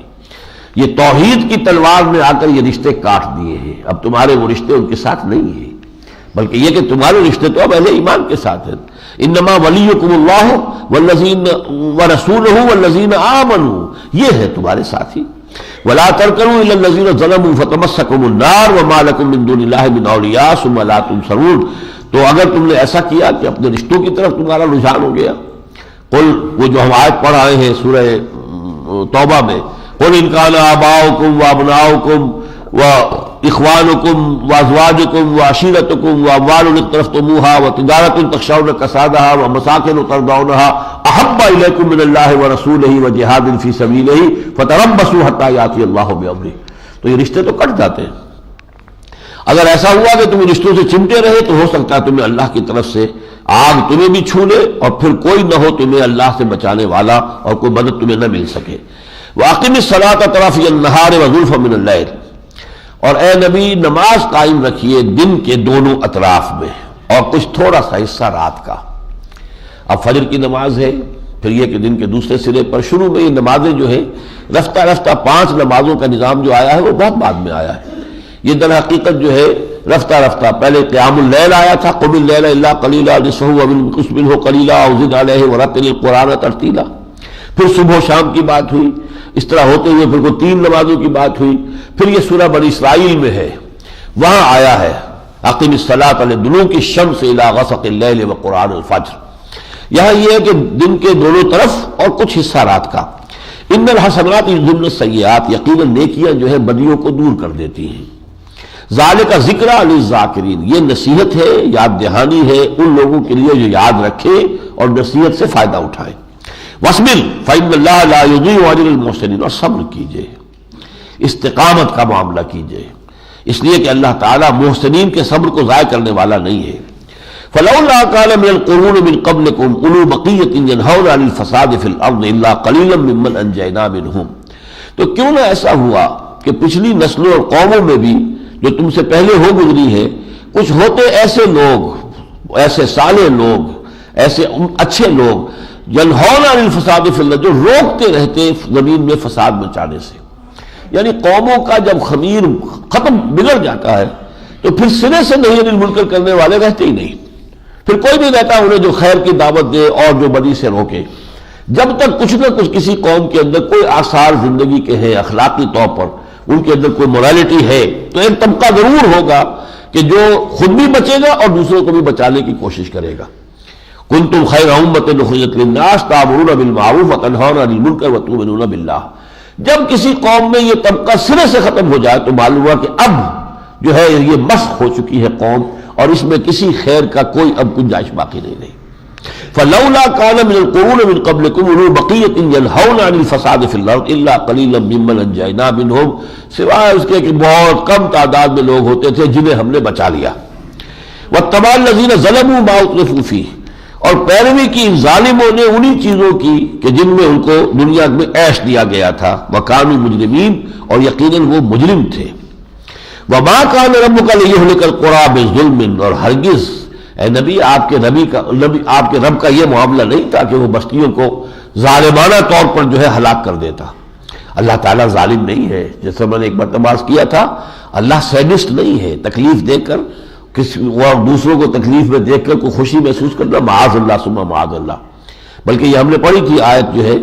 یہ توحید کی تلوار نے آ کر یہ رشتے کاٹ دیے ہیں، اب تمہارے وہ رشتے ان کے ساتھ نہیں ہیں، بلکہ یہ کہ تمہارے رشتے تو اب اہل ایمان کے ساتھ ہیں۔ انما ولیکم اللہ والذین ورسولہ والذین آمنوا، یہ ہے تمہارے ساتھی۔ ولا ترکنوا الی الذین ظلموا فتمسکم النار وما لکم من دون اللہ من اولیاء ثم لا تنصرون، تو اگر تم نے ایسا کیا کہ اپنے رشتوں کی طرف تمہارا رجحان ہو گیا، قل، وہ جو ہم آیت پڑھ آئے ہیں سورہ توبہ میں، قل ان کان آباؤکم وابناؤکم واخوانکم وازواجکم وعشیرتکم واموال اقترفتموها وتجارۃ تخشون کسادها ومساکن ترضونها احب الیکم من اللہ ورسولہ وجہاد فی سبیلہ فتربصوا حتی یأتی اللہ بامرہ، تو یہ رشتے تو کٹ جاتے ہیں۔ اگر ایسا ہوا کہ تم رشتوں سے چمٹے رہے تو ہو سکتا ہے تمہیں اللہ کی طرف سے آگ تمہیں بھی چھو لے، اور پھر کوئی نہ ہو تمہیں اللہ سے بچانے والا، اور کوئی مدد تمہیں نہ مل سکے۔ وَأَقِمِ الصَّلَاةَ طَرَفَيَ النَّهَارِ وَزُلْفًا مِنَ اللَّيْلِ، اور اے نبی نماز قائم رکھیے دن کے دونوں اطراف میں، اور کچھ تھوڑا سا حصہ رات کا۔ اب فجر کی نماز ہے، پھر یہ کہ دن کے دوسرے سرے پر، شروع میں یہ نمازیں جو ہے رفتہ رفتہ 5 نمازوں کا نظام جو آیا ہے وہ بہت بعد میں آیا ہے۔ یہ در حقیقت جو ہے رفتہ رفتہ پہلے قیام اللیل آیا تھا، قم اللیل الا قلیلا نصفہ وانقص منہ قلیلا او زد علیہ ورتل القرآن ترتیلا، پھر صبح و شام کی بات ہوئی، اس طرح ہوتے ہوئے پھر کوئی 3 نمازوں کی بات ہوئی، پھر یہ سورہ بنی اسرائیل میں ہے، وہاں آیا ہے اقم الصلاۃ لدلوک الشمس الی غسق اللیل وقرآن الفجر۔ یہاں یہ ہے کہ دن کے دونوں طرف اور کچھ حصہ رات کا۔ ان الحسنات یذهبن السیئات، یقیناً نیکیاں جو ہے بدیوں کو دور کر دیتی ہیں۔ ذالک ذکریٰ للذاکرین، یہ نصیحت ہے، یاد دہانی ہے ان لوگوں کے لیے جو یاد رکھیں اور نصیحت سے فائدہ اٹھائیں۔ وَاصْبِرْ فَإِنَّ اللَّهَ لَا يُضِيعُ أَجْرَ الْمُحْسِنِينَ، اور صبر کیجئے، استقامت کا معاملہ کیجئے، اس لیے کہ اللہ تعالیٰ محسنین کے صبر کو ضائع کرنے والا نہیں ہے۔ فَلَوْلَا كَانَ مِنَ الْقُرُونِ مِنْ قَبْلِكُمْ أُولُو بَقِيَّةٍ يَنْهَوْنَ عَنِ الْفَسَادِ فِي الْأَرْضِ إِلَّا قَلِيلًا مِّمَّنْ أَنْجَيْنَا مِنْهُمْ، تو کیوں نہ ایسا ہوا کہ پچھلی نسلوں اور قوموں میں بھی جو تم سے پہلے ہو گزری ہے، کچھ ہوتے ایسے لوگ، ایسے صالح لوگ، ایسے اچھے لوگ، ینہون عن الفساد فی الارض، جو روکتے رہتے زمین میں فساد مچانے سے۔ یعنی قوموں کا جب خمیر ختم بگڑ جاتا ہے تو پھر سرے سے نہیں انل منکر کرنے والے رہتے ہی نہیں، پھر کوئی نہیں رہتا انہیں جو خیر کی دعوت دے اور جو بدی سے روکے۔ جب تک کچھ نہ کچھ کسی قوم کے اندر کوئی آثار زندگی کے ہیں، اخلاقی طور پر ان کے اندر کوئی مورالٹی ہے، تو ایک طبقہ ضرور ہوگا کہ جو خود بھی بچے گا اور دوسروں کو بھی بچانے کی کوشش کرے گا۔ کنتم خیر امۃ اخرجت للناس تأمرون بالمعروف وتنہون عن المنکر وتؤمنون باللہ، جب کسی قوم میں یہ طبقہ سرے سے ختم ہو جائے تو معلوم ہوا کہ اب جو ہے یہ مسخ ہو چکی ہے قوم، اور اس میں کسی خیر کا کوئی اب گنجائش باقی نہیں رہی۔ فلولا كان من القرون من قبلكم اولو بقية ينهون عن الفساد في الارض الا قليلا ممن انجينا منهم، سوائے اس کے کہ بہت کم تعداد میں لوگ ہوتے تھے جنہیں ہم نے بچا لیا۔ واتبع الذین ظلموا ما اترفوا فیہ، اور پیروی کی ان ظالموں نے انہی چیزوں کی کہ جن میں ان کو دنیا میں عیش دیا گیا تھا، وکانوا مجرمین، اور یقیناً وہ مجرم تھے۔ وما کان ربک لیہلک القری بظلم، اور ہرگز اے نبی آپ کے رب کا یہ معاملہ نہیں تھا کہ وہ بستیوں کو ظالمانہ طور پر جو ہے ہلاک کر دیتا۔ اللہ تعالیٰ ظالم نہیں ہے، جیسے میں نے ایک مرتبہ عرض کیا تھا، اللہ سیڈسٹ نہیں ہے، تکلیف دے کر اور دوسروں کو تکلیف میں دیکھ کر کوئی خوشی محسوس کرنا، معاذ اللہ ثم معاذ اللہ۔ بلکہ یہ ہم نے پڑھی تھی آیت جو ہے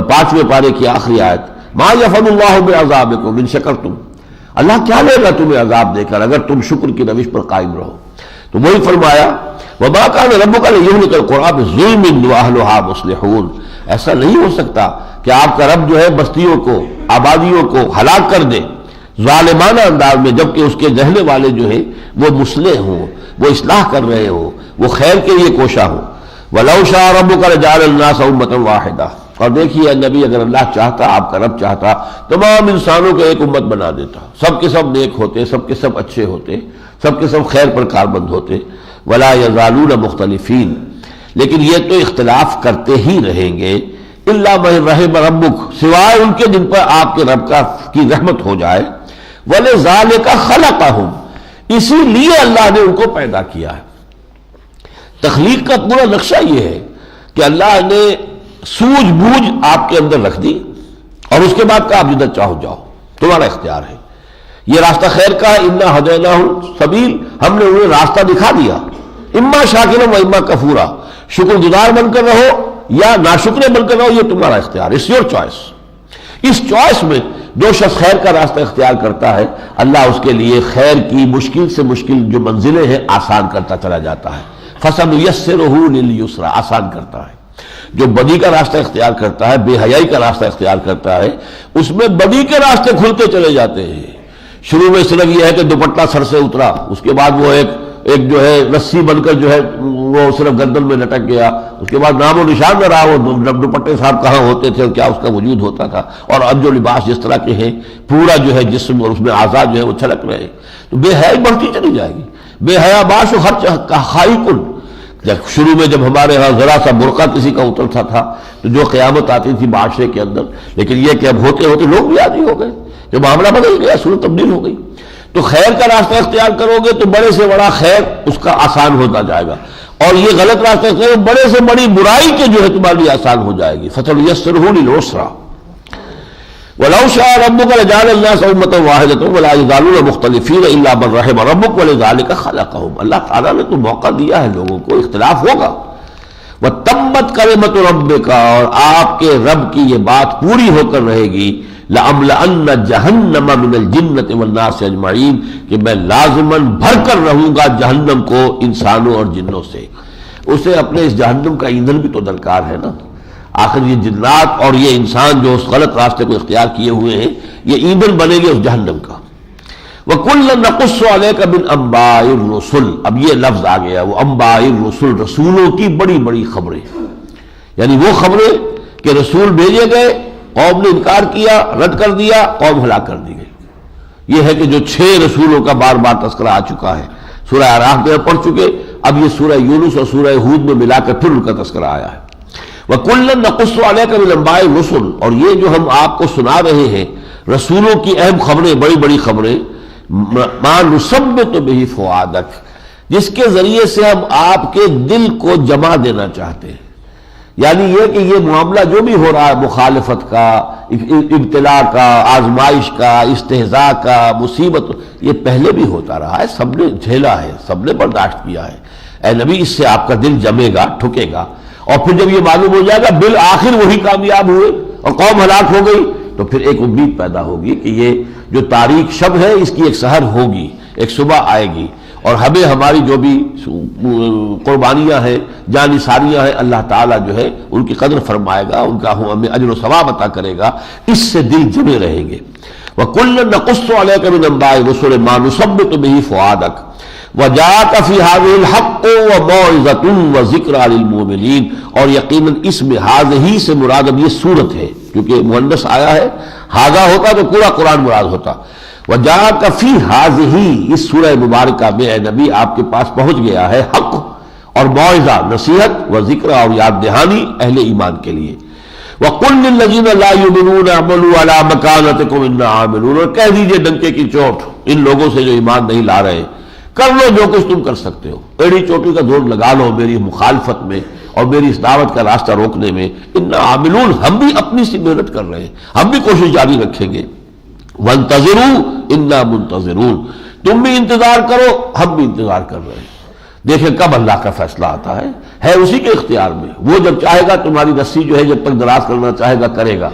5ویں پارے کی آخری آیت، ما یفعل اللہ بعذابکم ان شکرتم، اللہ کیا لے گا تمہیں عذاب دے کر اگر تم شکر کی روش پر قائم رہو۔ تو وہی فرمایا وما کان ربک لیہلک القری بظلم واہلھا مصلحون، ایسا نہیں ہو سکتا کہ آپ کا رب جو ہے بستیوں کو، آبادیوں کو ہلاک کر دے ظالمانہ انداز میں، جبکہ اس کے رہنے والے جو ہیں وہ مصلح ہوں، وہ اصلاح کر رہے ہوں، وہ خیر کے لیے کوشاں ہوں۔ وَلَوْ شَاءَ رَبُّكَ لَجَعَلَ النَّاسَ أُمَّةً وَاحِدَةً، اور دیکھیے نبی اگر اللہ چاہتا، آپ کا رب چاہتا، تمام انسانوں کو ایک امت بنا دیتا، سب کے سب نیک ہوتے، سب کے سب اچھے ہوتے، سب کے سب خیر پر کاربند ہوتے۔ وَلَا يَزَالُونَ مُخْتَلِفِينَ، لیکن یہ تو اختلاف کرتے ہی رہیں گے، إِلَّا مَن رَحِمَ رَبُّكَ، سوائے ان کے جن پر آپ کے رب کی رحمت ہو جائے۔ وَلِذَالِكَ خَلَقَهُمْ، اسی لیے اللہ نے ان کو پیدا کیا ہے۔ تخلیق کا پورا نقشہ یہ ہے کہ اللہ نے سوجھ بوجھ آپ کے اندر رکھ دی، اور اس کے بعد کہا آپ جدھر چاہو جاؤ، تمہارا اختیار ہے۔ یہ راستہ خیر کا ہے، اِنَّا هَدَيْنَاهُ السَّبِيلَ، ہم نے انہیں راستہ دکھا دیا، اما شاکرا و اما کفورا، شکر گزار بن کر رہو یا ناشکرے بن کر رہو، یہ تمہارا اختیار، اٹس یور چوائس۔ اس چوائس میں جو شخص خیر کا راستہ اختیار کرتا ہے، اللہ اس کے لیے خیر کی مشکل سے مشکل جو منزلیں ہیں آسان کرتا چلا جاتا ہے۔ فَسَنُيَسِّرُهُ لِلْيُسْرَىٰ، آسان کرتا ہے۔ جو بدی کا راستہ اختیار کرتا ہے، بے حیائی کا راستہ اختیار کرتا ہے، اس میں بدی کے راستے کھلتے چلے جاتے ہیں۔ شروع میں صرف یہ ہے کہ دوپٹہ سر سے اترا، اس کے بعد وہ ایک جو ہے رسی بن کر جو ہے وہ صرف گردن میں لٹک گیا، اس کے بعد نام و نشان نہ رہا وہ دوپٹے صاحب کہاں ہوتے تھے اور کیا اس کا وجود ہوتا تھا، اور اب جو لباس جس طرح کے ہیں پورا جو ہے جسم اور اس میں اعضاء جو ہے وہ چھلک رہے ہیں، تو بے حیائی بڑھتی چلی جائے گی۔ بے حیا باش و خرچ خائی کن، شروع میں جب ہمارے ہاں ذرا سا برقع کسی کا اترتا تھا تو جو قیامت آتی تھی معاشرے کے اندر، لیکن یہ کہ اب ہوتے ہوتے لوگ بھی عادی ہو گئے، جو معاملہ بدل گیا، صورت تبدیل ہو گئی۔ تو خیر کا راستہ اختیار کرو گے تو بڑے سے بڑا خیر اس کا آسان ہوتا جائے گا، اور یہ غلط راستہ اختیار کرو بڑے سے بڑی برائی کے جو ہے تمہارے لیے آسان ہو جائے گی۔ فَسَنُيَسِّرُهُ لِلْعُسْرَىٰ وَلَوْ شَاءَ رَبُّكَ لَجَعَلَ النَّاسَ أُمَّةً وَاحِدَةً وَلَا يَزَالُونَ مُخْتَلِفِينَ إِلَّا مَن رَحِمَ رَبُّكَ وَلِذَٰلِكَ خَلَقَهُمْ، اللہ تعالیٰ نے تو موقع دیا ہے لوگوں کو، اختلاف ہوگا۔ وَتَمَّتْ كَلِمَةُ رَبِّكَ، اور آپ کے رب کی یہ بات پوری ہو کر رہے گی، لَأَمْلَأَنَّ جَهَنَّمَ مِنَ الْجِنَّةِ وَالنَّاسِ أَجْمَعِينَ، کہ میں لازماً بھر کر رہوں گا جہنم کو انسانوں اور جنوں سے۔ اسے اپنے اس جہنم کا ایندھن بھی تو درکار ہے نا، آخر یہ جنات اور یہ انسان جو اس غلط راستے کو اختیار کیے ہوئے ہیں یہ ایندھن بنے گے اس جہنم کا۔ وَكُلًّا نَقُصُّ عَلَيْكَ مِنْ أَنبَاءِ الرُّسُلِ، اب یہ لفظ آ گیا، وہ انباء الرسل، رسولوں کی بڑی بڑی خبریں، یعنی وہ خبریں کہ رسول بھیجے گئے، قوم نے انکار کیا، رد کر دیا، قوم ہلاک کر دی گئی۔ یہ ہے کہ جو 6 رسولوں کا بار بار تذکرہ آ چکا ہے، سورہ اعراف میں پڑھ چکے، اب یہ سورہ یونس اور سورہ ہود میں ملا کر پھر ان کا تذکرہ آیا ہے۔ وَكُلًّا نَقُصُّ عَلَيْكَ مِنْ أَنبَاءِ الرُّسُلِ، اور یہ جو ہم آپ کو سنا رہے ہیں رسولوں کی اہم خبریں، بڑی بڑی خبریں، مَا نُثَبِّتُ بِهِ فُؤَادَكَ، جس کے ذریعے سے ہم آپ کے دل کو جما دینا چاہتے ہیں۔ یعنی یہ کہ یہ معاملہ جو بھی ہو رہا ہے، مخالفت کا، ابتلاء کا، آزمائش کا، استہزاء کا، مصیبت، یہ پہلے بھی ہوتا رہا ہے، سب نے جھیلا ہے، سب نے برداشت کیا ہے۔ اے نبی، اس سے آپ کا دل جمے گا، ٹھکے گا، اور پھر جب یہ معلوم ہو جائے گا بالآخر وہی کامیاب ہوئے اور قوم ہلاک ہو گئی، تو پھر ایک امید پیدا ہوگی کہ یہ جو تاریک شب ہے اس کی ایک سحر ہوگی، ایک صبح آئے گی، اور ہمیں ہماری جو بھی قربانیاں ہیں، جان نثاریاں ہیں، اللہ تعالیٰ جو ہے ان کی قدر فرمائے گا، ان کا ہمیں اجر و ثواب عطا کرے گا، اس سے دل جمے رہیں گے۔ وَكُلًّا نَقُصُّ عَلَيْكَ مِنْ أَنبَاءِ الرُّسُلِ مَا نُثَبِّتُ بِهِ فُؤَادَكَ وَجَاءَكَ فِي هَٰذِهِ الْحَقُّ وَمَوْعِظَةٌ وَذِكْرَىٰ لِلْمُؤْمِنِينَ، اور یقیناً اس میں ہذہ سے مراد اب یہ صورت ہے، کیونکہ مؤنث آیا ہے، ہذا ہوتا تو پورا قرآن مراد ہوتا۔ وجاءک فی ھذہ، اس سورہ مبارکہ میں اے نبی آپ کے پاس پہنچ گیا ہے حق اور موعظہ، نصیحت و ذکر اور یاد دہانی اہل ایمان کے لیے۔ وَقُلْ لِلَّذِينَ لَا يُؤْمِنُونَ اعْمَلُوا عَلَىٰ مَكَانَتِكُمْ إِنَّا عَامِلُونَ، اور کہہ دیجئے ڈنکے کی چوٹ ان لوگوں سے جو ایمان نہیں لا رہے، کر لو جو کچھ تم کر سکتے ہو، ایڑی چوٹی کا زور لگا لو میری مخالفت میں اور میری اس دعوت کا راستہ روکنے میں۔ اِنَّا عَامِلُونَ، ہم بھی اپنی سی محنت کر رہے ہیں، ہم بھی کوشش جاری رکھیں گے۔ وَانتَظِرُوا إِنَّا مُنتَظِرُونَ، تم بھی انتظار کرو ہم بھی انتظار کر رہے ہیں۔ دیکھیں کب اللہ کا فیصلہ آتا ہے اسی کے اختیار میں، وہ جب چاہے گا تمہاری رسی جو ہے جب تک دراز کرنا چاہے گا کرے گا۔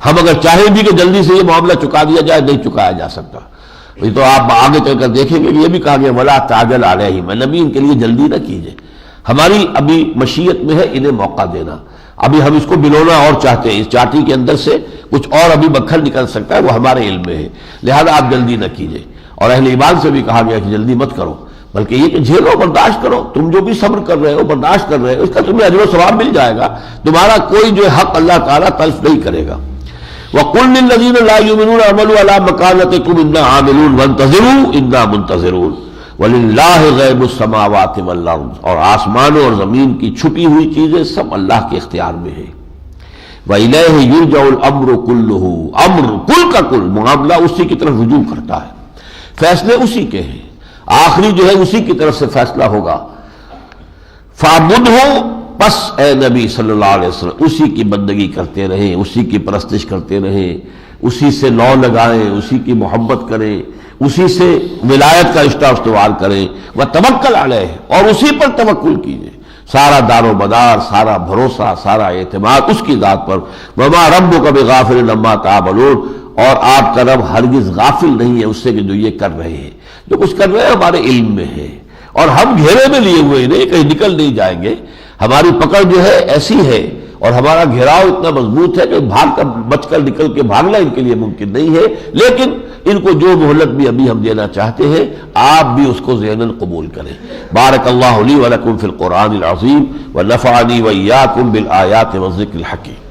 ہم اگر چاہیں بھی کہ جلدی سے یہ معاملہ چکا دیا جائے، نہیں چکایا جا سکتا۔ یہ تو آپ آگے چل کر دیکھیں گے کہ یہ بھی کہا گیا وَلَا تَعْجَلْ عَلَيْهِمْ، نبی ان کے لیے جلدی نہ کیجیے، ہماری ابھی مشیت میں ہے انہیں موقع دینا، ابھی ہم اس کو بلونا اور چاہتے ہیں، اس چاٹی کے اندر سے کچھ اور ابھی مکھن نکل سکتا ہے، وہ ہمارے علم میں ہے، لہذا آپ جلدی نہ کیجیے۔ اور اہل ایمان سے بھی کہا گیا کہ جلدی مت کرو، بلکہ یہ کہ جھیلو، برداشت کرو، تم جو بھی صبر کر رہے ہو برداشت کر رہے ہو اس کا تمہیں اجر و ثواب مل جائے گا، تمہارا کوئی جو حق اللہ تعالیٰ تلف نہیں کرے گا۔ وَقُلْ لِلَّذِينَ لَا يُؤْمِنُونَ اعْمَلُوا عَلَىٰ مَكَانَتِكُمْ إِنَّا عَامِلُونَ وَانتَظِرُوا إِنَّا مُنتَظِرُونَ وَلِلَّهِ غَيْبُ السَّمَاوَاتِ وَالْأَرْضِ، اور آسمانوں اور زمین کی چھپی ہوئی چیزیں سب اللہ کے اختیار میں ہیں۔ وَإِلَيْهِ يُرْجَعُ الْأَمْرُ كُلُّهُ، امر کل کا کل معاملہ اسی کی طرف رجوع کرتا ہے، فیصلے اسی کے ہیں، آخری جو ہے اسی کی طرف سے فیصلہ ہوگا۔ فَاعْبُدْهُ، پس اے نبی صلی اللہ علیہ وسلم اسی کی بندگی کرتے رہیں، اسی کی پرستش کرتے رہیں، اسی سے لو لگائیں، اسی کی محبت کریں، اسی سے ولایت کا رشتہ استوار کریں، وَتَوَکَّلْ عَلَیہ، اور اسی پر توکل کیجیے، سارا دار و مدار، سارا بھروسہ، سارا اعتماد اس کی ذات پر۔ وَمَا رَبُّكَ بِغَافِلٍ عَمَّا تَعْمَلُونَ، اور آپ کا رب ہرگز غافل نہیں ہے اس سے کہ جو یہ کر رہے ہیں، جو کچھ کر رہے ہیں ہمارے علم میں ہے، اور ہم گھیرے میں لیے ہوئے نہیں، کہیں نکل نہیں جائیں گے، ہماری پکڑ جو ہے ایسی ہے اور ہمارا گھیراؤ اتنا مضبوط ہے کہ بھاگ کر بچ کر نکل کے بھاگنا ان کے لیے ممکن نہیں ہے، لیکن ان کو جو مہلت بھی ابھی ہم دینا چاہتے ہیں آپ بھی اس کو ذہناً قبول کریں۔ بارک اللہ لی ولکم فی القرآن العظیم ونفعنی وإیاکم بالآیات والذکر الحکیم۔